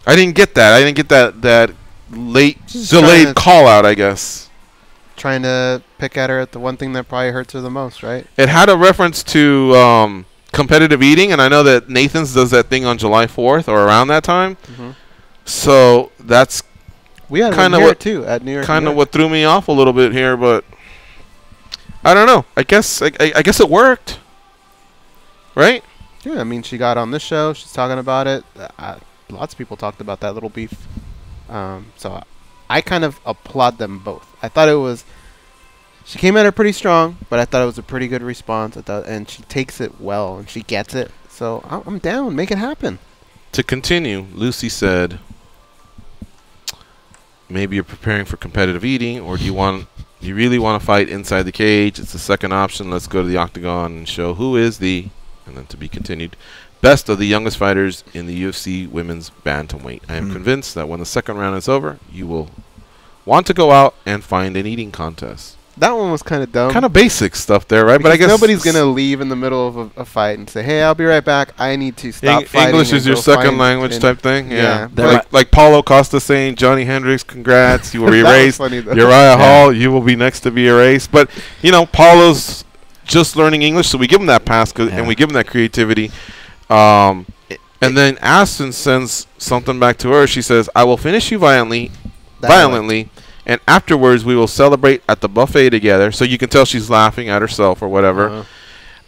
I didn't get that. I didn't get that late delayed call out, I guess. Trying to pick at her at the one thing that probably hurts her the most, right? It had a reference to competitive eating, and I know that Nathan's does that thing on July 4th or around that time. So that's kind of what too at New York. Kind of what threw me off a little bit here, but I don't know. I guess it worked, right? Yeah, I mean, she got on this show. She's talking about it. Lots of people talked about that little beef. So I kind of applaud them both. I thought it was. She came at her pretty strong, but I thought it was a pretty good response. And she takes it well, and she gets it. So I'm down. Make it happen. To continue, Lucy said, maybe you're preparing for competitive eating, or do you really want to fight inside the cage? It's the second option. Let's go to the octagon and show who is the, and then to be continued, best of the youngest fighters in the UFC women's bantamweight. I am convinced that when the second round is over, you will want to go out and find an eating contest. That one was kind of dumb. Kind of basic stuff there, right? Because but I guess nobody's going to leave in the middle of a fight and say, hey, I'll be right back. I need to stop fighting. English is your second language type thing? Yeah. Like Paulo Costa saying, Johnny Hendricks, congrats, you were erased. Uriah Hall, you will be next to be erased. But, you know, Paulo's just learning English, so we give him that pass and we give him that creativity. And then Aspen sends something back to her. She says, I will finish you violently, and afterwards we will celebrate at the buffet together. So you can tell she's laughing at herself or whatever.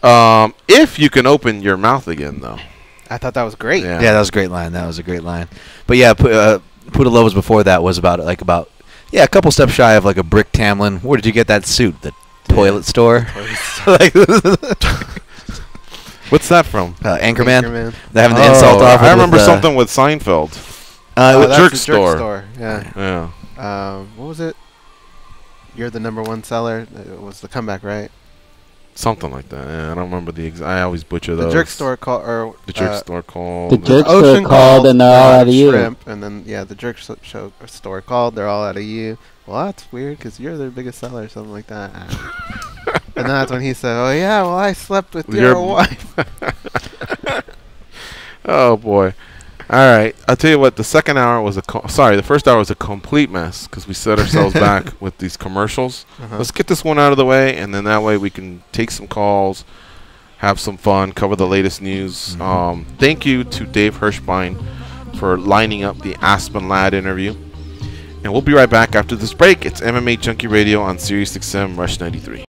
If you can open your mouth again, though. I thought that was great. Yeah, that was a great line. That was a great line. But yeah, Pudilova's before that was about a couple steps shy of like a Brick Tamlin. Where did you get that suit? The toilet store. What's that from? Anchorman. Anchorman. They're having the insult off. I remember with, something with Seinfeld. That's Jerk the store. Yeah. Yeah. What was it? You're the #1 seller. It was the comeback, right? Something like that. Yeah, I don't remember I always butcher those. The jerk store call or the jerk store called. The jerk Ocean store called and they're all out of you. Shrimp, and then the jerk store called. They're all out of you. Well, that's weird because you're their biggest seller, or something like that. And that's when he said, "Oh yeah, well I slept with your wife." Oh boy. All right, I'll tell you what. The second hour was the first hour was a complete mess because we set ourselves back with these commercials. Let's get this one out of the way, and then that way we can take some calls, have some fun, cover the latest news. Thank you to Dave Hirschbein for lining up the Aspen Lad interview, and we'll be right back after this break. It's MMA Junkie Radio on SiriusXM Rush 93.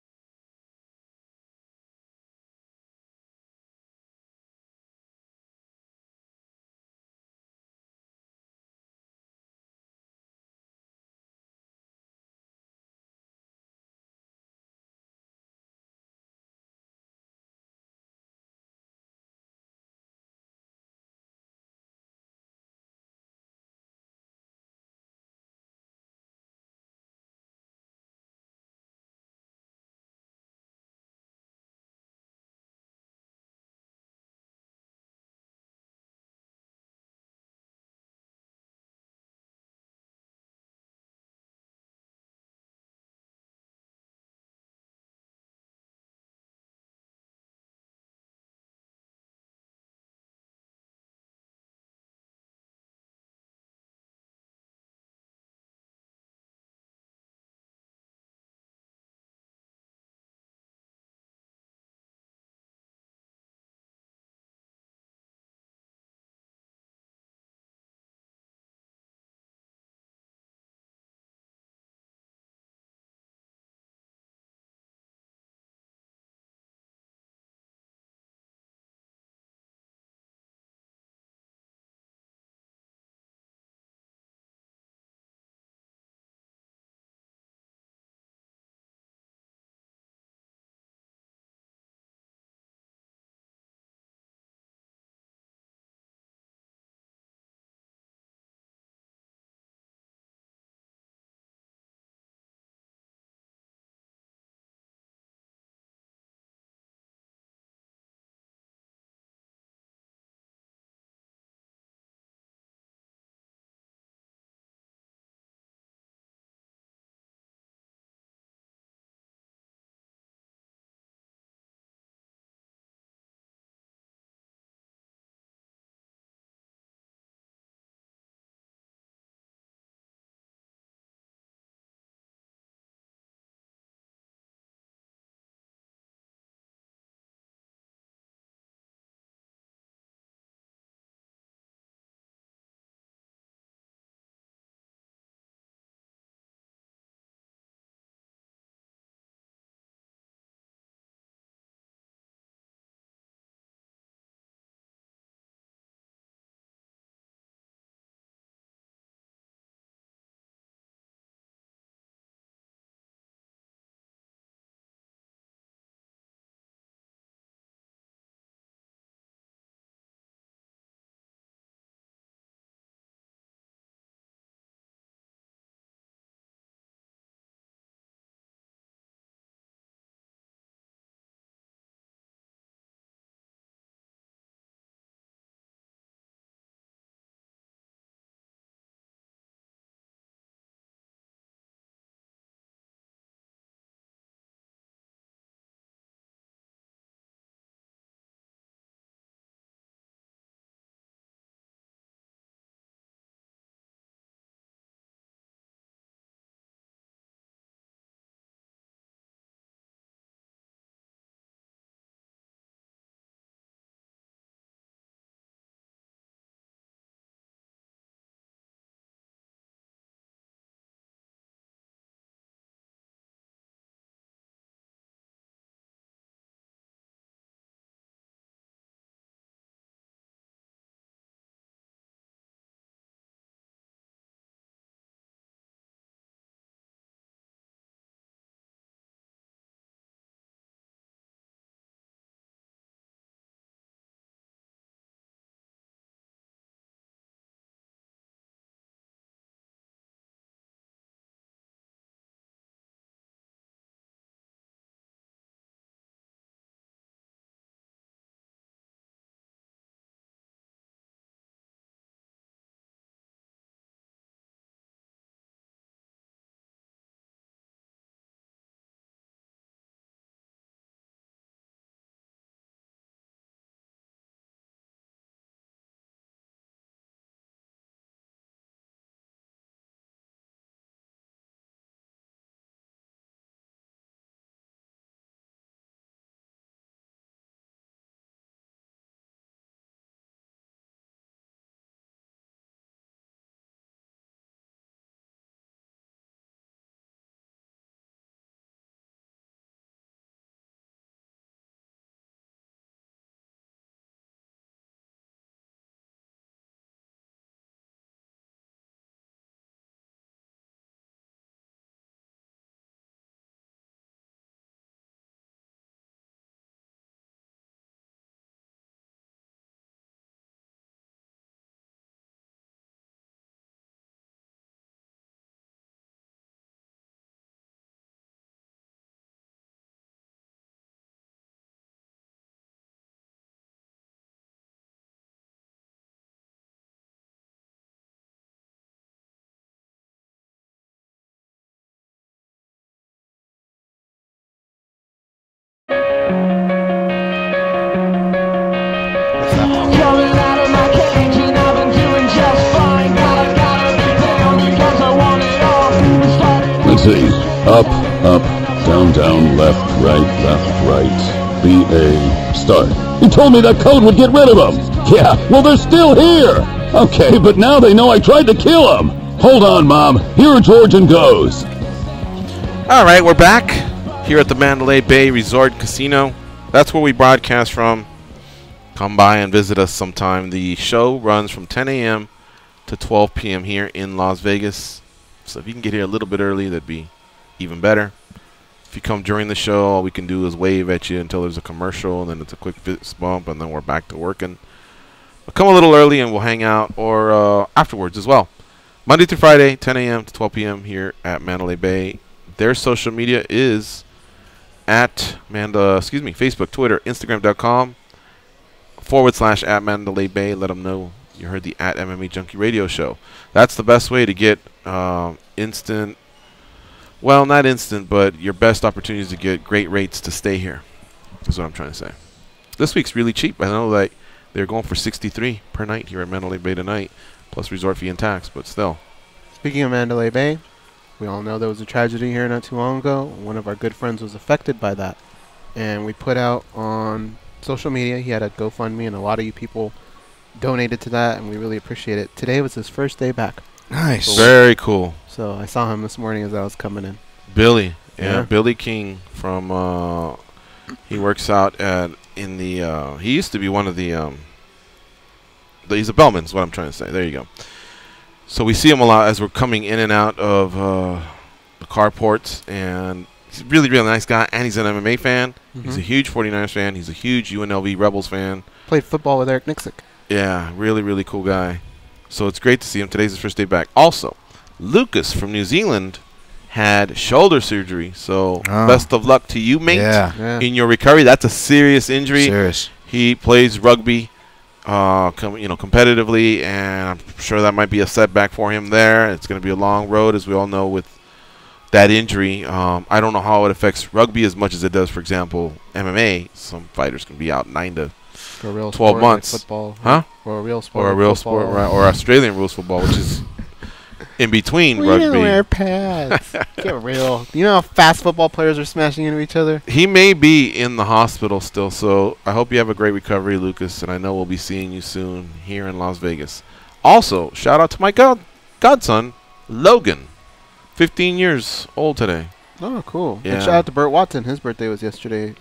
Z. Up, up, down, down, left, right, B-A, start. You told me that code would get rid of them. Yeah, well, they're still here. Okay, but now they know I tried to kill them. Hold on, Mom. Here are George and Goze. All right, we're back here at the Mandalay Bay Resort Casino. That's where we broadcast from. Come by and visit us sometime. The show runs from 10 a.m. to 12 p.m. here in Las Vegas. So if you can get here a little bit early, that'd be even better. If you come during the show, all we can do is wave at you until there's a commercial, and then it's a quick fist bump, and then we're back to working. But come a little early, and we'll hang out, or afterwards as well. Monday through Friday, 10 a.m. to 12 p.m. here at Mandalay Bay. Their social media is at Facebook, Twitter, Instagram.com/at Mandalay Bay. Let them know you heard the at MMA Junkie radio show. That's the best way to get instant. Well, not instant, but your best opportunities to get great rates to stay here. That's what I'm trying to say. This week's really cheap. I know that they're going for $63 per night here at Mandalay Bay tonight, plus resort fee and tax, but still. Speaking of Mandalay Bay, we all know there was a tragedy here not too long ago. One of our good friends was affected by that. And we put out on social media, he had a GoFundMe, and a lot of you people donated to that, and we really appreciate it. Today was his first day back. Nice. So very cool. So I saw him this morning as I was coming in. Billy. Yeah. Billy King from, he works out in the, he used to be one of the he's a bellman is what I'm trying to say. There you go. So we see him a lot as we're coming in and out of the carports, and he's a really, really nice guy, and he's an MMA fan. He's a huge 49ers fan. He's a huge UNLV Rebels fan. Played football with Eric Nixick. Yeah, really, really cool guy. So it's great to see him. Today's his first day back. Also, Lucas from New Zealand had shoulder surgery. So best of luck to you, mate, in your recovery. That's a serious injury. Serious. He plays rugby, competitively, and I'm sure that might be a setback for him there. It's going to be a long road, as we all know, with that injury. I don't know how it affects rugby as much as it does, for example, MMA. Some fighters can be out 9 to 12 months. Like football, huh? Or a real sport. Or a real sport, right? Or Australian rules football, which is in between we rugby. We don't wear pads. Get real. You know how fast football players are smashing into each other? He may be in the hospital still, so I hope you have a great recovery, Lucas, and I know we'll be seeing you soon here in Las Vegas. Also, shout out to my godson, Logan, 15 years old today. Oh, cool. Yeah. And shout out to Burt Watson. His birthday was yesterday.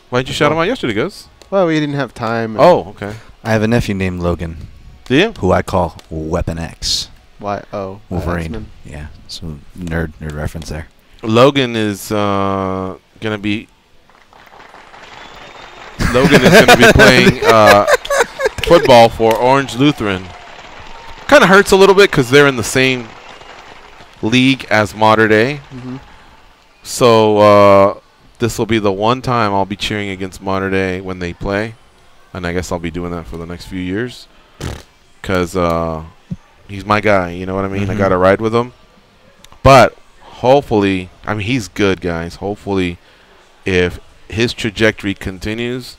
Why didn't you shout him out yesterday, Goze? Well, we didn't have time. Oh, okay. I have a nephew named Logan. Do you? Who I call Weapon X. Why? Oh, Wolverine. Yeah, so nerd reference there. Logan is gonna be playing football for Orange Lutheran. Kind of hurts a little bit because they're in the same league as Mater Dei. So this will be the one time I'll be cheering against Mater Dei when they play, and I guess I'll be doing that for the next few years because he's my guy. You know what I mean? I got to ride with him. But hopefully, I mean, he's good, guys. Hopefully, if his trajectory continues,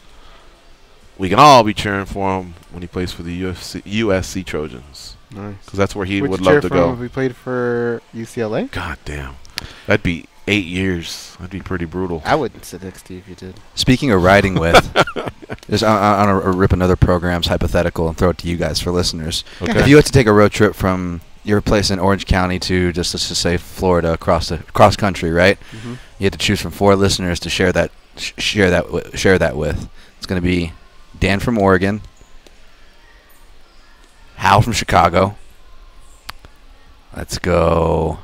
we can all be cheering for him when he plays for the USC Trojans. Nice. Because that's where he would love to go. If we played for UCLA? God damn. That'd be 8 years. That'd be pretty brutal. I wouldn't sit next to you if you did. Speaking of riding with, I'm going to rip another program's hypothetical and throw it to you guys for listeners. Okay. If you had to take a road trip from your place in Orange County to, just let's just say, Florida, cross country, right? You had to choose from 4 listeners to share that with. It's going to be Dan from Oregon, Hal from Chicago. Let's go.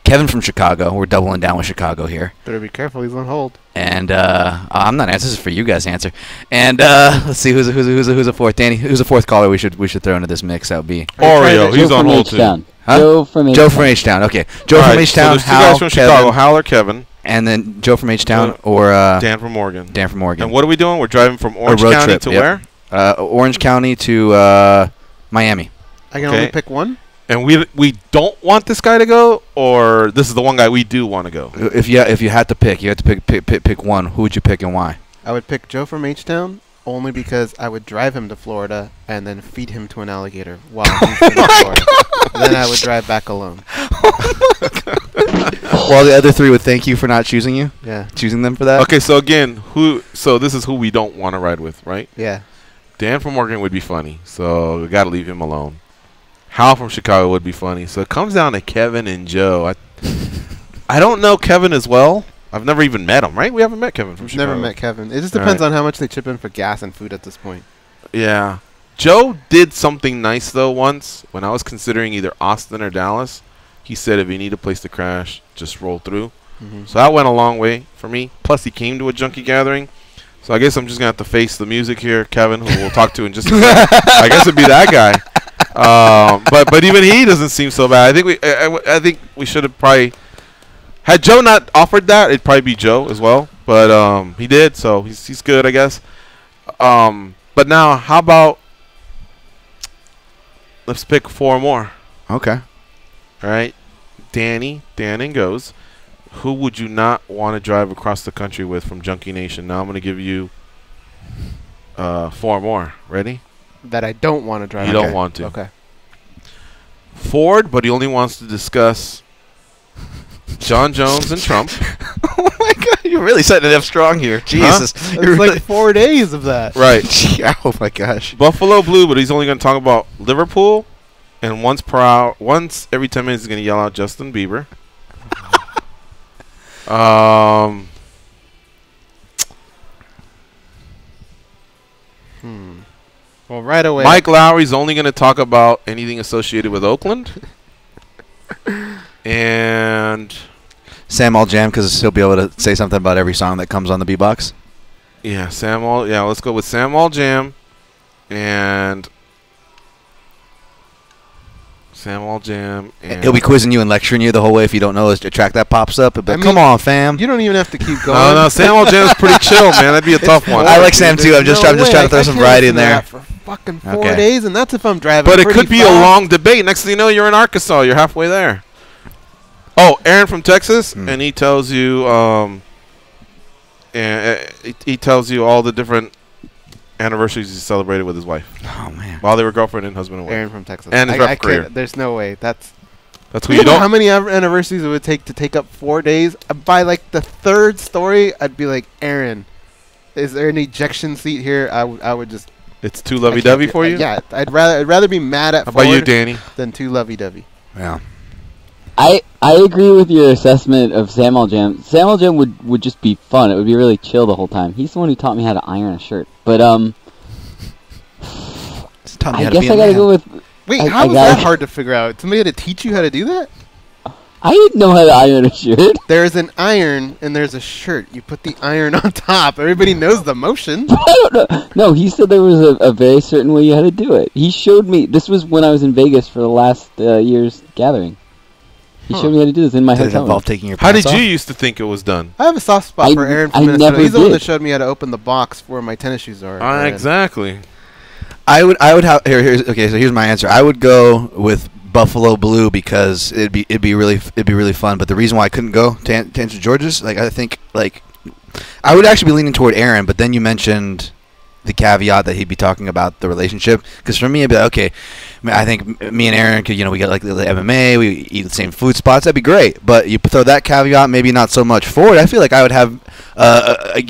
Kevin from Chicago. We're doubling down with Chicago here. Better be careful. He's on hold. And I'm not answering. This is for you guys to answer. And let's see who's a fourth. Danny, who's a fourth caller we should throw into this mix? That would be Oreo. He's on hold too. Huh? Joe from H-Town. Okay, Joe from H-Town. So there's 2 guys from Chicago, Hal or Kevin. And then Joe from H-Town or Dan from Oregon. Dan from Oregon. And what are we doing? We're driving from Orange County to where? Orange County to Miami. I can only pick one? And we don't want this guy to go, or this is the one guy we do want to go? If you had to pick, you had to pick one. Who would you pick and why? I would pick Joe from H-Town only because I would drive him to Florida and then feed him to an alligator while he's in Florida. And then I would drive back alone. While the other 3 would thank you for not choosing you. Yeah. Choosing them for that. Okay, so again, so this is who we don't want to ride with, right? Yeah. Dan from Oregon would be funny, so we got to leave him alone. Hal from Chicago would be funny, so it comes down to Kevin and Joe. I don't know Kevin as well. I've never even met him, right? We haven't met Kevin from Chicago. Never met Kevin. It just depends on how much they chip in for gas and food at this point. Yeah. Joe did something nice, though, once. When I was considering either Austin or Dallas, he said if you need a place to crash, just roll through. So that went a long way for me. Plus, he came to a junkie gathering. So I guess I'm just going to have to face the music here, Kevin, who we'll talk to in just a second. I guess it'd be that guy. But even he doesn't seem so bad. I think we should have probably... Had Joe not offered that, it'd probably be Joe as well. But he did, so he's good, I guess. But now, how about... Let's pick 4 more. Okay. All right. Dan and Goze. Who would you not want to drive across the country with from Junkie Nation? Now I'm going to give you 4 more. Ready? That I don't want to drive. You don't want to. Okay. Ford, but he only wants to discuss John Jones and Trump. Oh my God, you're really setting it up strong here. Jesus. It's like 4 days of that. Right. Oh my gosh. Buffalo Blue, but he's only going to talk about Liverpool, and once every 10 minutes he's going to yell out Justin Bieber. Well, right away. Mike Lowry's only going to talk about anything associated with Oakland. And Sam All Jam, because he'll be able to say something about every song that comes on the B-Box. Yeah, let's go with Sam All Jam. And Sam All Jam. And He'll be quizzing you and lecturing you the whole way if you don't know a track that pops up. But come on, fam. You don't even have to keep going. No, Sam All Jam's pretty chill, man. That'd be a tough one. I like Sam too. I'm just trying to throw some variety in there. For fucking 4 days, and that's if I'm driving. But it could be a fast. long debate. Next thing you know, you're in Arkansas. You're halfway there. Oh, Aaron from Texas, and he tells you, he tells you all the different anniversaries he celebrated with his wife. Oh man! While they were girlfriend and husband and wife. Aaron from Texas. And his rap career. There's no way. That's who you don't. How many anniversaries it would take to take up 4 days? By like the 3rd story, I'd be like, Aaron, is there an ejection seat here? I would just. It's too lovey-dovey for you. Yeah, I'd rather be mad at. How about you, Danny? Than too lovey-dovey. Yeah. I agree with your assessment of Sam All Jam. Sam All Jam would just be fun. It would be really chill the whole time. He's the one who taught me how to iron a shirt. But I guess I gotta go with. Wait, how was that hard to figure out? Somebody had to teach you how to do that? I didn't know how to iron a shirt. There's an iron and there's a shirt. You put the iron on top. Everybody knows the motion. I don't know. No, he said there was a very certain way you had to do it. He showed me. This was when I was in Vegas for the last year's gathering. He showed me how to do this in my hotel room. Involve taking your How did pants you off? used to think it was done? I have a soft spot for Aaron from I Minnesota. never He's the one did. that showed me how to open the box where my tennis shoes are. Exactly. I would have here's my answer. I would go with Buffalo Blue because it'd be really fun. But the reason why I couldn't go to answer George's, I think I would actually be leaning toward Aaron. But then you mentioned the caveat that he'd be talking about the relationship. Because for me, it'd be like, okay, I think me and Aaron could, we got like the MMA, we eat the same food spots. That'd be great. But you throw that caveat, maybe not so much Ford. I feel like I would have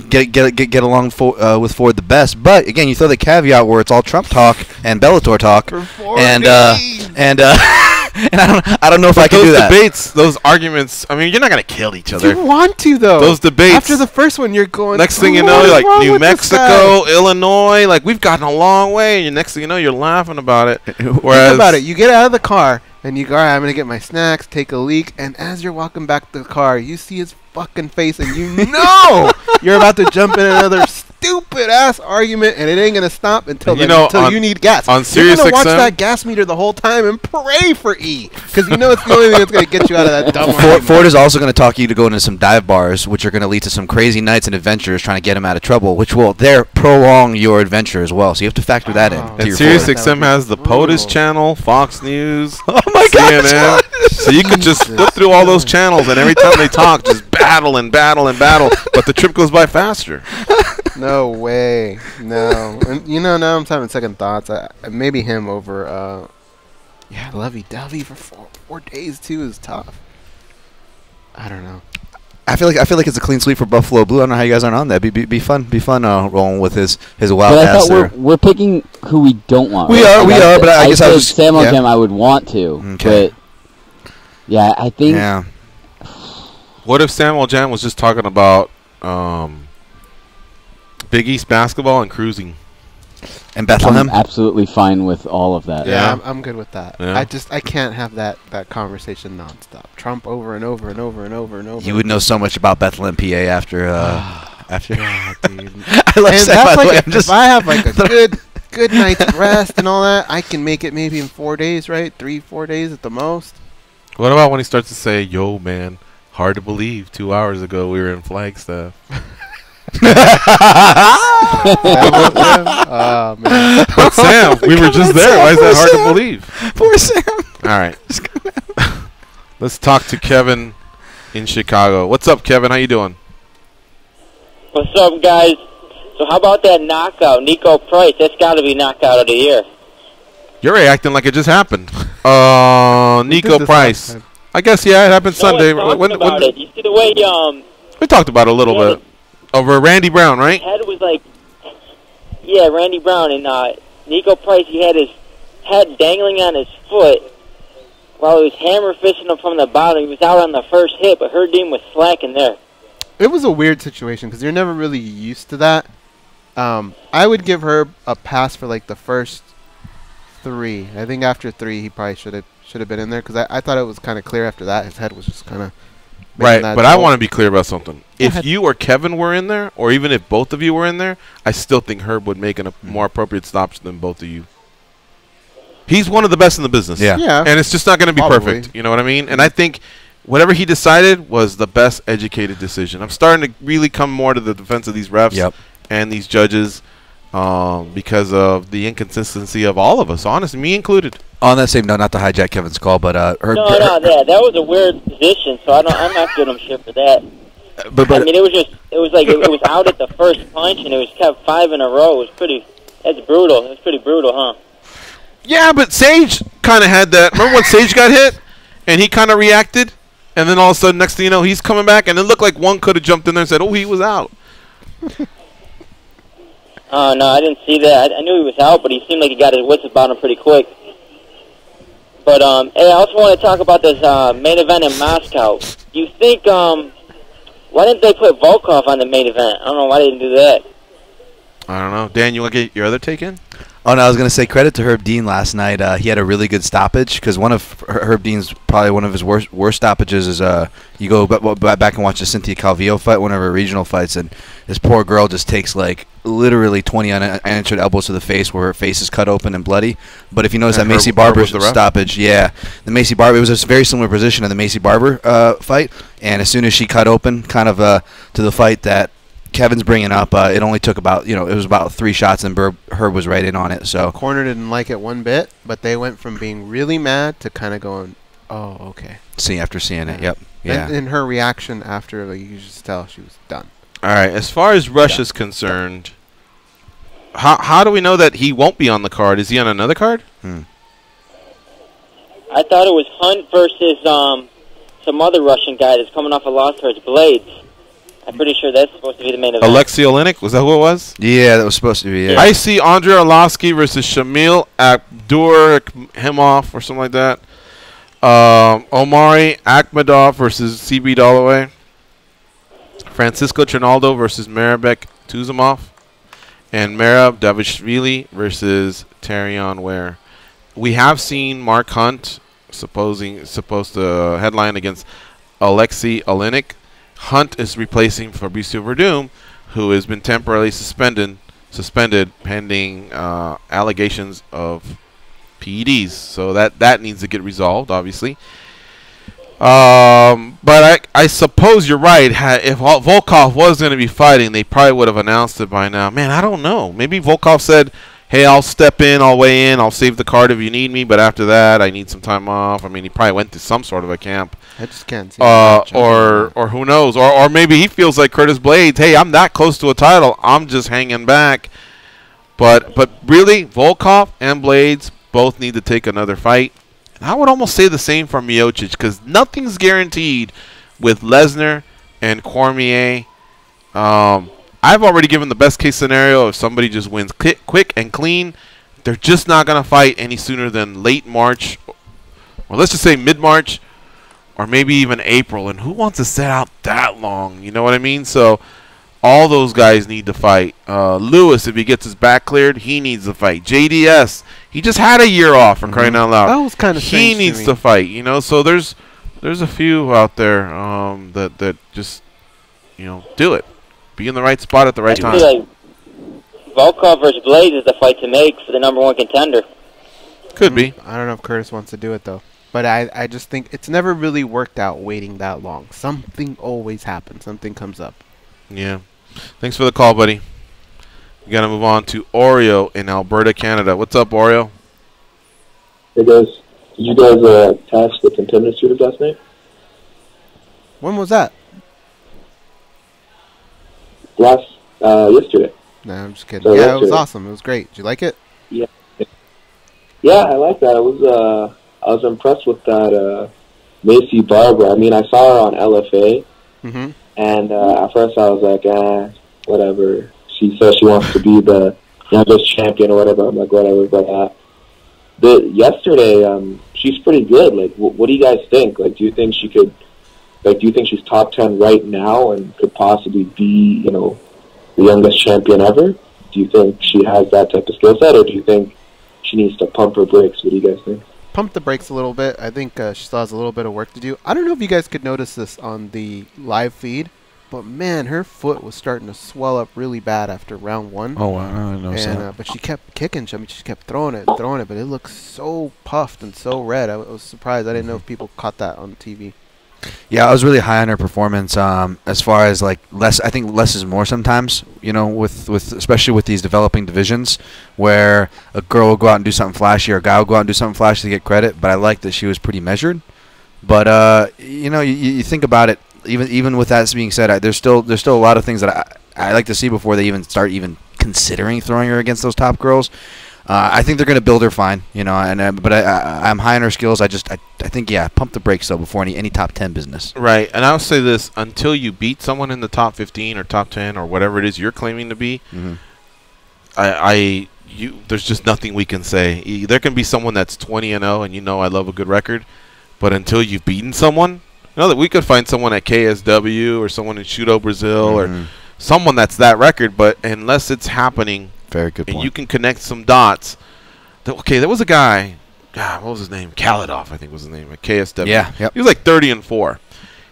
get along with Ford the best. But again, you throw the caveat where it's all Trump talk and Bellator talk, and I don't know if I can do that. Those debates, those arguments. I mean, you're not gonna kill each other. You want to though. Those debates. After the first one, you're going. Next thing you know, like New Mexico, Illinois, like we've gotten a long way. And next thing you know, you're laughing about it. Whereas, think about it. You get out of the car and you go, all right, I'm gonna get my snacks, take a leak, and as you're walking back to the car, you see his fucking face, and you know you're about to jump in another stupid ass argument, and it ain't gonna stop until you need gas. On Sirius you're gonna watch XM, that gas meter the whole time and pray for E, because you know it's the only thing that's gonna get you out of that dumb argument. Ford is also going to talk you to go into some dive bars, which are going to lead to some crazy nights and adventures trying to get him out of trouble, which will prolong your adventure as well. So you have to factor that in. And Sirius XM has the POTUS channel, Fox News, oh my God, CNN. So you could just flip through all those channels, and every time they talk, just battle and battle and battle. But the trip goes by faster. No way. No. And now I'm having second thoughts. Maybe him over lovey-dovey for 4 days too is tough. I don't know. I feel like it's a clean sweep for Buffalo Blue. I don't know how you guys aren't on that. Be fun rolling with his wild But I ass thought there. we're picking who we don't want. We right? are. But I guess I said was just Samuel Jam. I would want to, Okay. but yeah, I think. Yeah. What if Samuel Jam was just talking about Big East basketball and cruising? And Bethlehem? I'm absolutely fine with all of that. Yeah, I'm good with that. Yeah. I can't have that conversation nonstop. Trump over and over and over and over and over. You would know so much about Bethlehem, PA after. After. God, dude. I love And saying, that's by the like way, if I have like a good night's rest and all that, I can make it maybe in 4 days, right? 3-4 days at the most. What about when he starts to say, "Yo, man, hard to believe. 2 hours ago we were in Flagstaff." Oh man. But Sam, we were just there. Why is that hard to believe? Poor Sam. All right. Let's talk to Kevin in Chicago. What's up, Kevin? How you doing? What's up, guys? So how about that knockout, Nico Price? That's got to be knockout of the year. You're acting like it just happened. Nico Price. I guess, yeah, it happened Sunday. About it. You see the way we talked about it a little bit. Over Randy Brown, right? His head was like, yeah, Randy Brown. And Nico Price, he had his head dangling on his foot while he was hammer fisting him from the bottom. He was out on the first hit, but Herdeem was slacking there. It was a weird situation because you're never really used to that. I would give her a pass for like the first 3. I think after 3 he probably should have been in there because I thought it was kind of clear after that. His head was just kind of right. But I want to be clear about something. If you or Kevin were in there, or even if both of you were in there, I still think Herb would make a more appropriate stops than both of you. He's one of the best in the business. Yeah. And it's just not going to be Probably. perfect. You know what I mean? And I think whatever he decided was the best educated decision. I'm starting to really come more to the defense of these refs and these judges because of the inconsistency of all of us, honestly, me included. On that same note, not to hijack Kevin's call, but Herb. That was a weird position, so I'm not giving him shit for that. But I mean, it was out at the first punch, and it was kept 5 in a row. It was that's brutal. It was pretty brutal, huh? Yeah, but Sage kind of had that. Remember when Sage got hit, and he kind of reacted, and then all of a sudden, next thing you know, he's coming back, and it looked like one could have jumped in there and said, "Oh, he was out." Oh, no, I didn't see that. I knew he was out, but he seemed like he got his wits about him pretty quick. But, hey, I also want to talk about this main event in Moscow. Do you think, why didn't they put Volkov on the main event? I don't know why they didn't do that. I don't know. Dan, you want to get your other take in? Oh, no, I was going to say credit to Herb Dean last night. He had a really good stoppage because one of Herb Dean's probably one of his worst stoppages is you go back and watch the Cynthia Calvillo fight, one of her regional fights, and this poor girl just takes like literally 20 unanswered elbows to the face where her face is cut open and bloody. But if you notice that Macy Barber stoppage, the Macy Barber, it was a very similar position to the Macy Barber fight, and as soon as she cut open kind of to the fight that Kevin's bringing up, it only took about, it was about 3 shots and Herb was right in on it. So Corner didn't like it one bit, but they went from being really mad to kind of going, oh, okay. After seeing it, yep. Yeah. And her reaction after, like, you could just tell she was done. All right. As far as Rush is concerned, how do we know that he won't be on the card? Is he on another card? I thought it was Hunt versus some other Russian guy that's coming off a loss towards Blaydes. I'm pretty sure that's supposed to be the main event. Alexei Oleinik? Was that who it was? Yeah, that was supposed to be, yeah. I see Andrei Arlovsky versus Shamil Abdurakhimov or something like that. Omari Akhmedov versus CB Dalloway. Francisco Trinaldo versus Marabek Tuzumov. And Merab Davishvili versus Tarion Ware. We have seen Mark Hunt supposed to headline against Alexei Oleinik. Hunt is replacing Fabricio Verdum, who has been temporarily suspended pending allegations of PEDs. So that needs to get resolved, obviously. But I suppose you're right. If Volkov was going to be fighting, they probably would have announced it by now. Man, I don't know. Maybe Volkov said, hey, I'll step in, I'll weigh in, I'll save the card if you need me, but after that, I need some time off. I mean, he probably went to some sort of a camp. I just can't see or who knows? Or maybe he feels like Curtis Blaydes, hey, I'm that close to a title, I'm just hanging back. But really, Volkov and Blaydes both need to take another fight. And I would almost say the same for Miocic, because nothing's guaranteed with Lesnar and Cormier. I've already given the best case scenario if somebody just wins quick and clean. They're just not going to fight any sooner than late March, or let's just say mid-March, or maybe even April. And who wants to sit out that long? You know what I mean? So all those guys need to fight. Lewis, if he gets his back cleared, he needs to fight. JDS, he just had a year off for crying out loud. That was kind of he needs to fight. You know, so there's a few out there that just do it. Be in the right spot at the right time. Like Volkov versus Blaydes is the fight to make for the #1 contender. Could be. I don't know if Curtis wants to do it though. But I just think it's never really worked out waiting that long. Something always happens. Something comes up. Yeah. Thanks for the call, buddy. We got to move on to Oreo in Alberta, Canada. What's up, Oreo? Hey, guys. Did you guys attach the Contender Series last night? When was that? Yesterday. No, I'm just kidding. So Yeah, it was awesome. It was great. Did you like it? Yeah. Yeah, I like that. I was impressed with that Macy Barber. I mean, I saw her on LFA, and at first I was like, whatever. She says she wants to be the youngest champion or whatever. I'm like, whatever. But yesterday, she's pretty good. Like, what do you guys think? Like, do you think she could? Like, do you think she's top 10 right now and could possibly be, the youngest champion ever? Do you think she has that type of skill set, or do you think she needs to pump her brakes? What do you guys think? Pump the brakes a little bit. I think she still has a little bit of work to do. I don't know if you guys could notice this on the live feed, but man, her foot was starting to swell up really bad after round 1. Oh, wow. I didn't notice that. But she kept kicking. I mean, she kept throwing it, but it looked so puffed and so red. I was surprised. I didn't know if people caught that on TV. Yeah, I was really high on her performance. As far as like less, I think less is more sometimes. With especially with these developing divisions, where a girl will go out and do something flashy, or a guy will go out and do something flashy to get credit. But I like that she was pretty measured. But you think about it. Even with that being said, there's still a lot of things that I like to see before they even start considering throwing her against those top girls. I think they're going to build her fine, but I'm high on her skills. I think, pump the brakes, though, before any top 10 business. Right, and I'll say this. Until you beat someone in the top 15 or top 10 or whatever it is you're claiming to be, there's just nothing we can say. There can be someone that's 20-0, and I love a good record, but until you've beaten someone, that we could find someone at KSW or someone in Shudo Brazil or someone that's that record, but unless it's happening, very good point. And you can connect some dots. Okay, there was a guy. What was his name? Khalidov, I think was his name at KSW. Yeah, yep. He was like 30-4.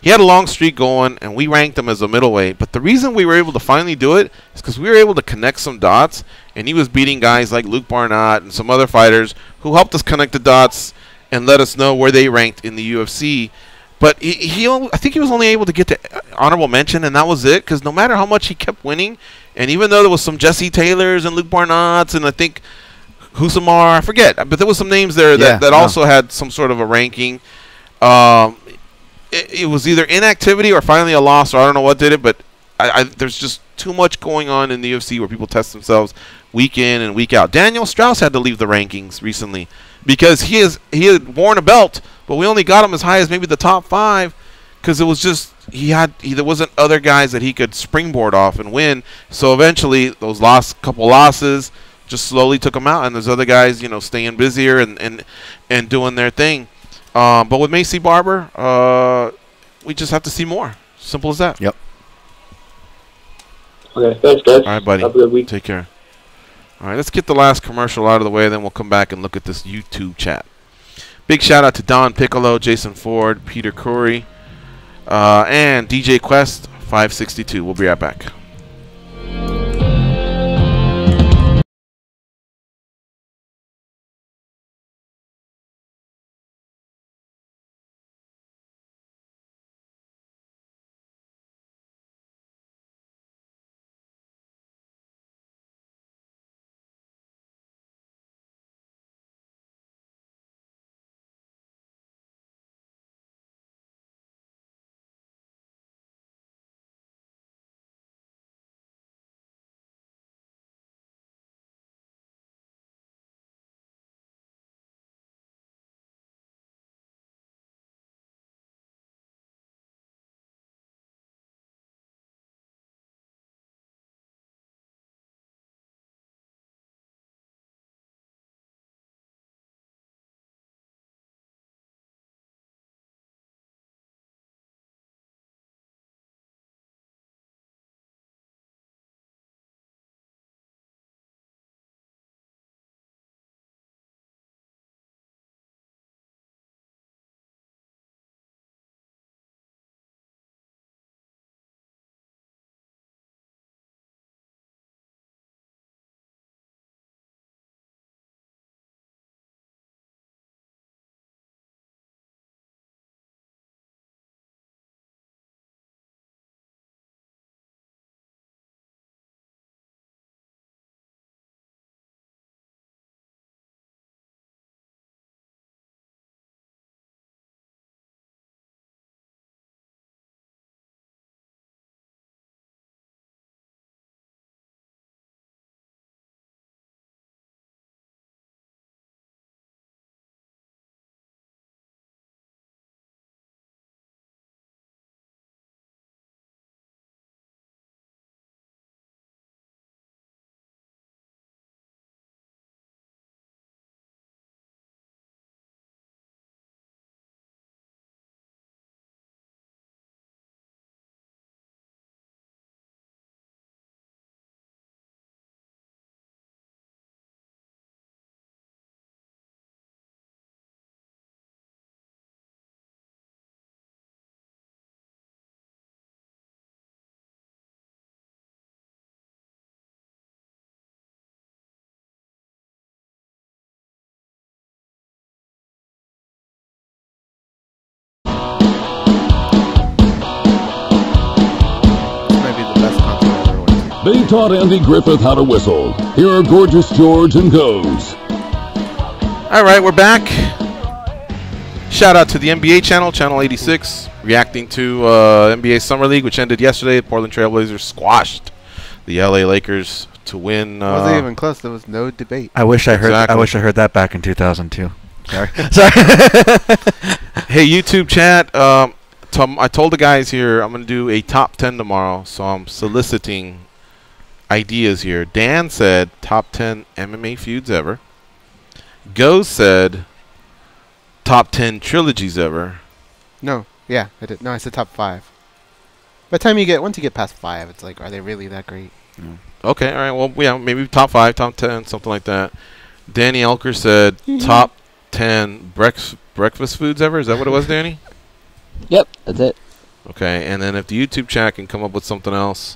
He had a long streak going, and we ranked him as a middleweight. But the reason we were able to finally do it is because we were able to connect some dots, and he was beating guys like Luke Barnett and some other fighters who helped us connect the dots and let us know where they ranked in the UFC. But I think he was only able to get to honorable mention, and that was it. Because no matter how much he kept winning, and even though there was some Jesse Taylors and Luke Barnett's and I think Husamar, I forget, but there was some names there that also had some sort of a ranking. It was either inactivity or finally a loss, or I don't know what did it, but there's just too much going on in the UFC where people test themselves week in and week out. Daniel Strauss had to leave the rankings recently because he had worn a belt, but we only got him as high as maybe the top 5 because it was just there wasn't other guys that he could springboard off and win. So eventually those couple losses just slowly took him out, and there's other guys staying busier and doing their thing. But with Macy Barber, we just have to see more. Simple as that. Yep. Okay, thanks, guys. All right, buddy. Have a good week. Take care. All right, let's get the last commercial out of the way, then we'll come back and look at this YouTube chat. Big shout out to Don Piccolo, Jason Ford, Peter Curry, and DJ Quest 562. We'll be right back. taught Andy Griffith how to whistle. Here are Gorgeous George and Goze. All right, we're back. Shout out to the NBA channel, Channel 86, reacting to NBA Summer League, which ended yesterday. The Portland Trailblazers squashed the LA Lakers to win. Wasn't even close. There was no debate. I wish I heard that back in 2002. Sorry. Hey, YouTube chat. I told the guys here I'm going to do a top 10 tomorrow, so I'm soliciting ideas here. Dan said top 10 MMA feuds ever. Goze said top 10 trilogies ever. No, yeah, I did. No, I said top 5. By the time once you get past 5, it's like, are they really that great? Mm. Okay, all right. Well, yeah, maybe top 5, top 10, something like that. Danny Elker said top 10 breakfast foods ever. Is that what it was, Danny? Yep, that's it. Okay, and then if the YouTube chat can come up with something else,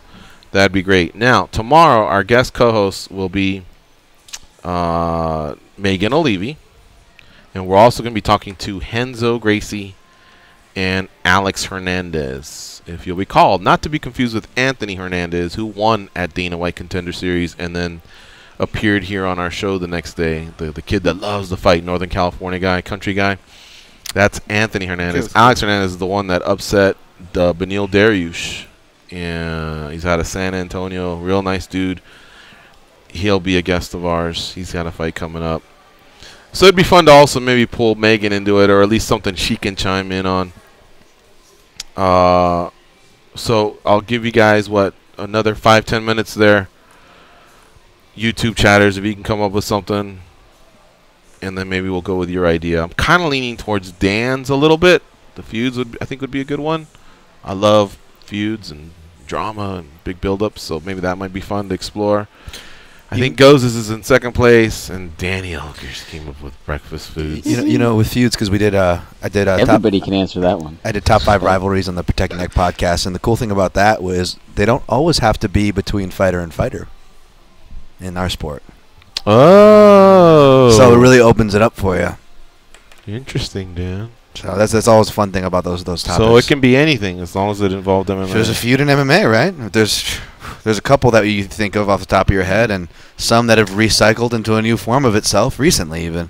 that'd be great. Now, tomorrow, our guest co-host will be Megan O'Leary, and we're also going to be talking to Renzo Gracie and Alex Hernandez. If you'll recall, not to be confused with Anthony Hernandez, who won at Dana White Contender Series and then appeared here on our show the next day. The kid that loves to fight, Northern California guy, country guy. That's Anthony Hernandez. Alex Hernandez is the one that upset Benil Dariush. He's out of San Antonio. Real nice dude. He'll be a guest of ours. He's got a fight coming up. So it'd be fun to also maybe pull Megan into it, or at least something she can chime in on. So I'll give you guys, another 5-10 minutes there. YouTube chatters, if you can come up with something. And then maybe we'll go with your idea. I'm kind of leaning towards Dan's a little bit. The feuds I think would be a good one. I love feuds and drama and big build-ups, so maybe that might be fun to explore. I think Goze's is in second place, and Danny Elkers came up with breakfast foods. You know, with feuds, because we did. I did. Everybody can answer that one. I did top 5 rivalries on the Protect Neck podcast, and the cool thing about that was they don't always have to be between fighter and fighter in our sport. Oh, so it really opens it up for you. Interesting, Dan. So that's always a fun thing about those topics. So it can be anything as long as it involved MMA. If there's a feud in MMA, right? There's a couple that you think of off the top of your head, and some that have recycled into a new form of itself recently, even.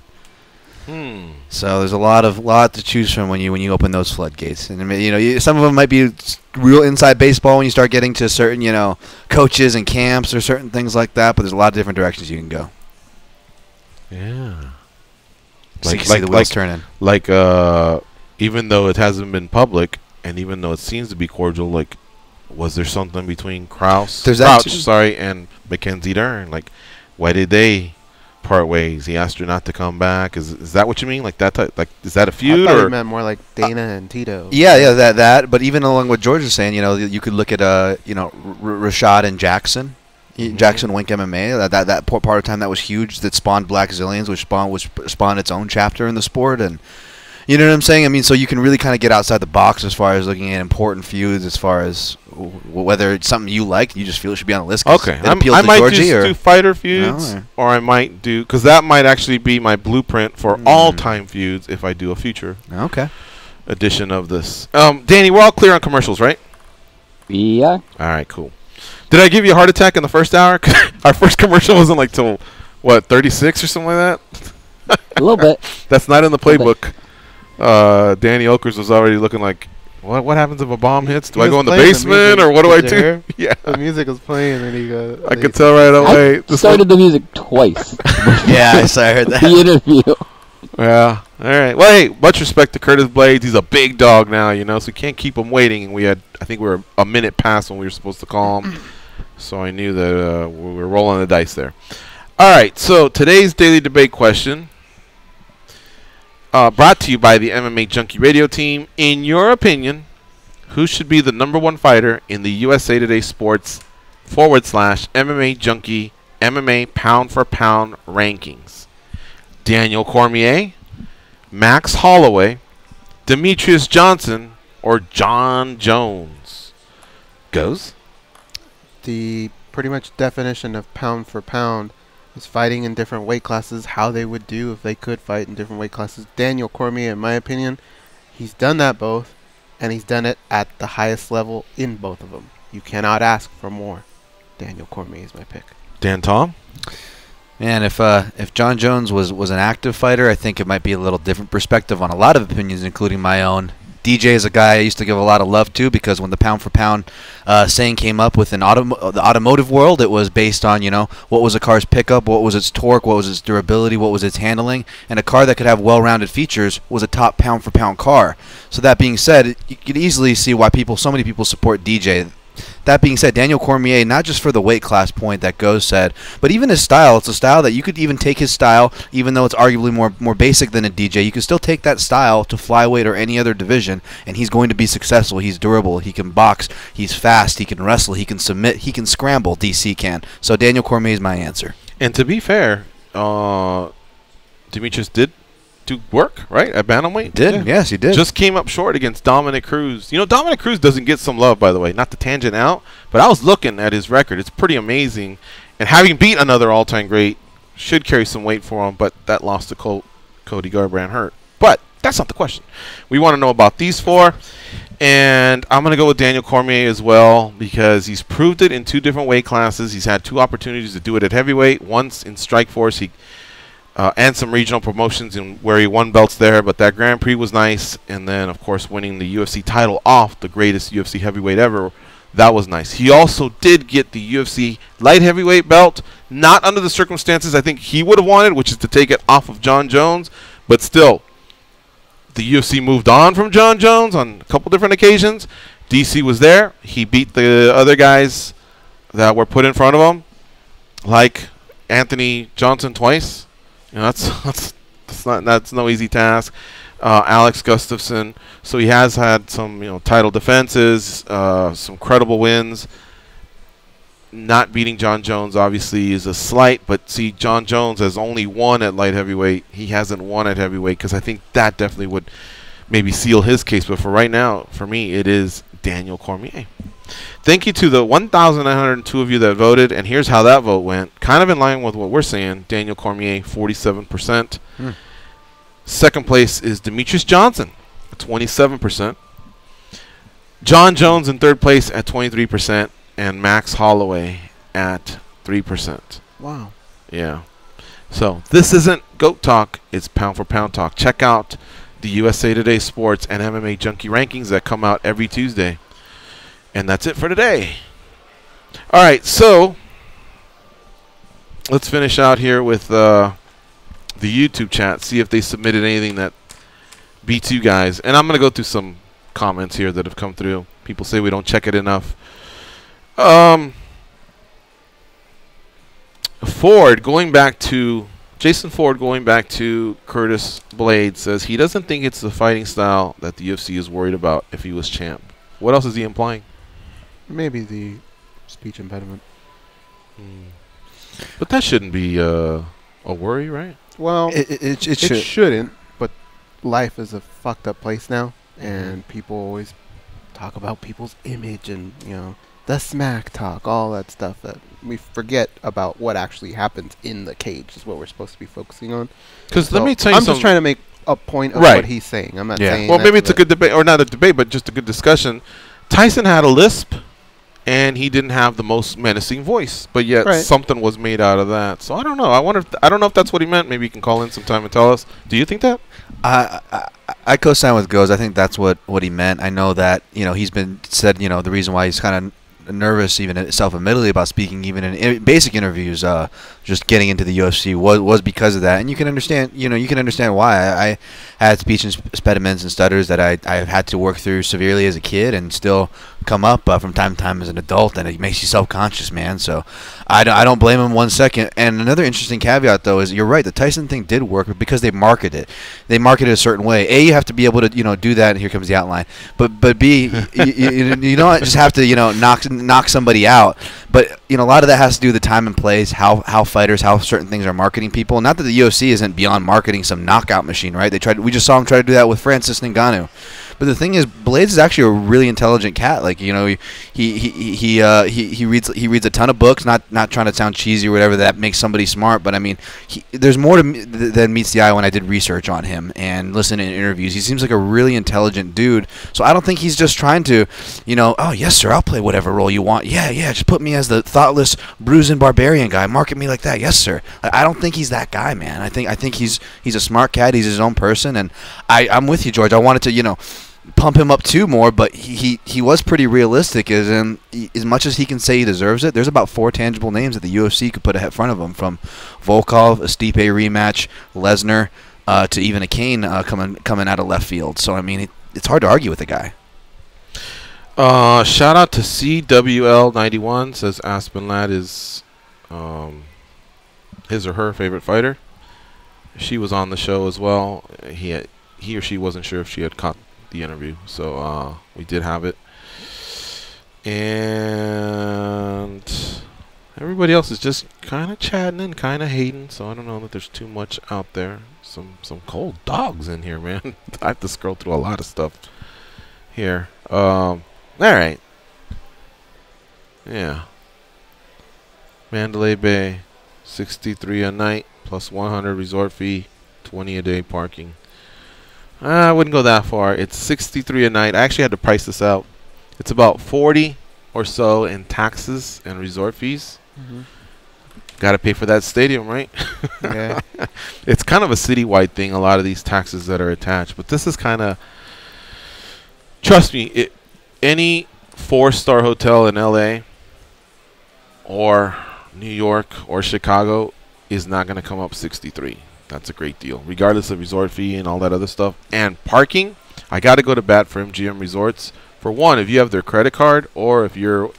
So there's a lot to choose from when you open those floodgates, and some of them might be real inside baseball when you start getting to certain coaches and camps or certain things like that. But there's a lot of different directions you can go. Yeah. Like the wheels turning. Like even though it hasn't been public, and even though it seems to be cordial, was there something between Crouch and Mackenzie Dern? Why did they part ways? He asked her not to come back. Is that what you mean? Like that type? Is that a feud? I thought you meant more like Dana and Tito. Yeah, that. But even along what George is saying, you could look at Rashad and Jackson. Jackson Wink MMA, that part of time that was huge, that spawned Black Zillions, which spawned its own chapter in the sport, and you know what I'm saying? I mean, so you can really kind of get outside the box as far as looking at important feuds, as far as whether it's something you like, you just feel it should be on the list. Okay, I might just do fighter feuds, or I might do, because that might actually be my blueprint for all-time feuds if I do a future edition of this. Danny, we're all clear on commercials, right? Yeah. All right, cool. Did I give you a heart attack in the first hour? Our first commercial wasn't till 36 or something like that. A little bit. That's not in the playbook. Danny Okers was already looking like, what happens if a bomb hits? Do I go in the basement or what do I do? Yeah, the music was playing and he got. I could tell right away. I started the music twice. Yeah, I heard that. The interview. Yeah. All right. Well, hey, much respect to Curtis Blaydes. He's a big dog now, so we can't keep him waiting. And I think we were a minute past when we were supposed to call him. So I knew that we were rolling the dice there. All right. So today's daily debate question, brought to you by the MMA Junkie radio team. In your opinion, who should be the #1 fighter in the USA Today Sports / MMA Junkie MMA pound for pound rankings? Daniel Cormier, Max Holloway, Demetrius Johnson, or John Jones? Goze? The pretty much definition of pound for pound is fighting in different weight classes, how they would do if they could fight in different weight classes. Daniel Cormier, in my opinion, he's done that both, and he's done it at the highest level in both of them. You cannot ask for more. Daniel Cormier is my pick. Dan Tom? Man, if John Jones was an active fighter, I think it might be a little different perspective on a lot of opinions, including my own. DJ is a guy I used to give a lot of love to because when the pound for pound saying came up within the automotive world, it was based on, you know, what was a car's pickup, what was its torque, what was its durability, what was its handling, and a car that could have well-rounded features was a top pound for pound car. So that being said, you could easily see why so many people support DJ. That being said, Daniel Cormier, not just for the weight class point that Goze said, but even his style. It's a style that you could even take his style, even though it's arguably more basic than a DJ. You can still take that style to flyweight or any other division, and he's going to be successful. He's durable. He can box. He's fast. He can wrestle. He can submit. He can scramble. DC can. So Daniel Cormier is my answer. And to be fair, Demetrius did do work, right, at bantamweight? Yes, he did. Just came up short against Dominic Cruz. You know, Dominic Cruz doesn't get some love, by the way. Not to tangent out, but I was looking at his record. It's pretty amazing. And having beat another all-time great should carry some weight for him, but that loss to Cody Garbrandt hurt. But that's not the question. We want to know about these four. And I'm going to go with Daniel Cormier as well because he's proved it in 2 different weight classes. He's had 2 opportunities to do it at heavyweight. Once in Strikeforce, and some regional promotions in where he won belts there, but that Grand Prix was nice. And then, of course, winning the UFC title off the greatest UFC heavyweight ever, that was nice. He also did get the UFC light heavyweight belt, not under the circumstances I think he would have wanted, which is to take it off of John Jones, but still, the UFC moved on from John Jones on a couple different occasions. DC was there. He beat the other guys that were put in front of him, like Anthony Johnson twice. You know, that's no easy task. Alex Gustafsson. So he has had some, you know, title defenses, some credible wins. Not beating John Jones obviously is a slight, but see, John Jones has only won at light heavyweight. He hasn't won at heavyweight because I think that definitely would maybe seal his case. But for right now, for me, it is Daniel Cormier. Thank you to the 1,902 of you that voted, and here's how that vote went. Kind of in line with what we're saying. Daniel Cormier, 47%. Second place is Demetrius Johnson, 27%. John Jones in third place at 23%, and Max Holloway at 3%. Wow. Yeah. So this isn't GOAT talk, it's pound for pound talk. Check out the USA Today Sports and MMA Junkie rankings that come out every Tuesday. And that's it for today. All right, so let's finish out here with the YouTube chat, see if they submitted anything that beats you guys. And I'm going to go through some comments here that have come through. People say we don't check it enough. Jason Ford going back to Curtis Blaydes says he doesn't think it's the fighting style that the UFC is worried about if he was champ. What else is he implying? Maybe the speech impediment. But that shouldn't be a worry, right? Well, it shouldn't, but life is a fucked up place now, and people always talk about people's image and, you know, the smack talk, all that stuff that we forget about what actually happens in the cage is what we're supposed to be focusing on. Because let me tell you I'm just trying to make a point of what he's saying. I'm not saying well, maybe it's a good debate, or not a debate, but just a good discussion. Tyson had a lisp, and he didn't have the most menacing voice, but yet something was made out of that. So I don't know. I don't know if that's what he meant. Maybe you can call in sometime and tell us. Do you think that? I co-sign with Goze. I think that's what he meant. I know that, you know, he's been said, you know, the reason why he's kind of nervous, even self-admittedly, about speaking even in basic interviews, just getting into the UFC was because of that. And you can understand, you know, why. I had speech impediments and stutters that I've had to work through severely as a kid and still come up from time to time as an adult, and it makes you self-conscious, man. So I don't blame him 1 second. And another interesting caveat, though, is you're right, the Tyson thing did work because they market it. They market it a certain way. A, you have to be able to, you know, do that, and here comes the outline. But B, you don't just have to, you know, knock somebody out. But, you know, a lot of that has to do with the time and place, how certain things are marketing people. Not that the UFC isn't beyond marketing some knockout machine, right? We just saw him try to do that with Francis Ngannou. But the thing is, Blaydes is actually a really intelligent cat. Like, you know, he reads a ton of books. Not trying to sound cheesy or whatever. That makes somebody smart. But I mean, there's more than meets the eye when I did research on him and listen to interviews. He seems like a really intelligent dude. So I don't think he's just trying to, you know, oh yes sir, I'll play whatever role you want. Yeah, just put me as the thoughtless, bruising barbarian guy. Market me like that. Yes sir. I don't think he's that guy, man. I think he's a smart cat. He's his own person, and I'm with you, George. I wanted to, you know, pump him up too more, but he was pretty realistic. As much as he can say he deserves it, there's about 4 tangible names that the UFC could put in front of him, from Volkov, a Stipe rematch, Lesnar, to even a Kane coming out of left field. So I mean, it's hard to argue with the guy. Shout out to CWL91, says Aspen Lad is his or her favorite fighter. She was on the show as well. He or she wasn't sure if she had caught the interview, so we did have it. And everybody else is just kind of chatting and kind of hating, so I don't know that there's too much out there. Some cold dogs in here, man. I have to scroll through a lot of stuff here. All right. Yeah. Mandalay Bay, 63 a night plus 100 resort fee, 20 a day parking. I wouldn't go that far. It's 63 a night. I actually had to price this out. It's about 40 or so in taxes and resort fees. Got to pay for that stadium, right? Yeah. It's kind of a citywide thing, a lot of these taxes that are attached. But this is kind of, trust me, any 4-star hotel in LA or New York or Chicago is not going to come up 63. That's a great deal, regardless of resort fee and all that other stuff. And parking, I got to go to bat for MGM Resorts. For one, if you have their credit card or if you're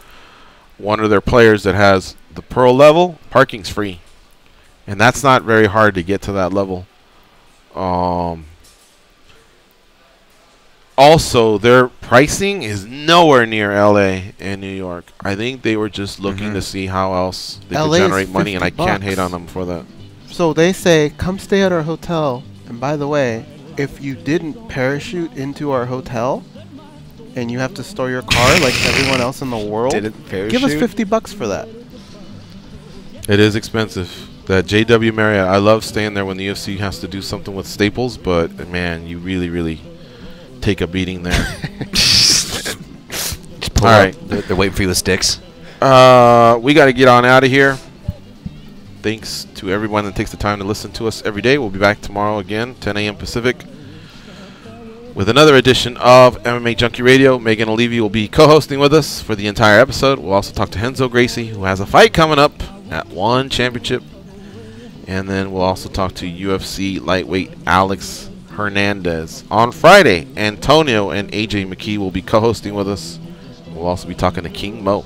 one of their players that has the Pearl level, parking's free. And that's not very hard to get to that level. Also, their pricing is nowhere near LA and New York. I think they were just looking to see how else they could generate money, and I can't hate on them for that. So they say, come stay at our hotel. And by the way, if you didn't parachute into our hotel and you have to store your car like everyone else in the world, give us $50 for that. It is expensive. That JW Marriott, I love staying there when the UFC has to do something with Staples, but man, you really, really take a beating there. All right, they're waiting for you with sticks. We got to get on out of here. Thanks to everyone that takes the time to listen to us every day. We'll be back tomorrow again, 10 a.m. Pacific, with another edition of MMA Junkie Radio. Megan O'Leary will be co-hosting with us for the entire episode. We'll also talk to Renzo Gracie, who has a fight coming up at One Championship. And then we'll also talk to UFC lightweight Alex Hernandez. On Friday, Antonio and AJ McKee will be co-hosting with us. We'll also be talking to King Mo.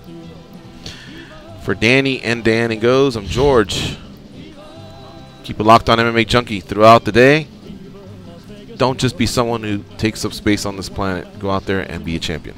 For Danny and Dan and Goze, I'm George. Keep it locked on MMA Junkie throughout the day. Don't just be someone who takes up space on this planet. Go out there and be a champion.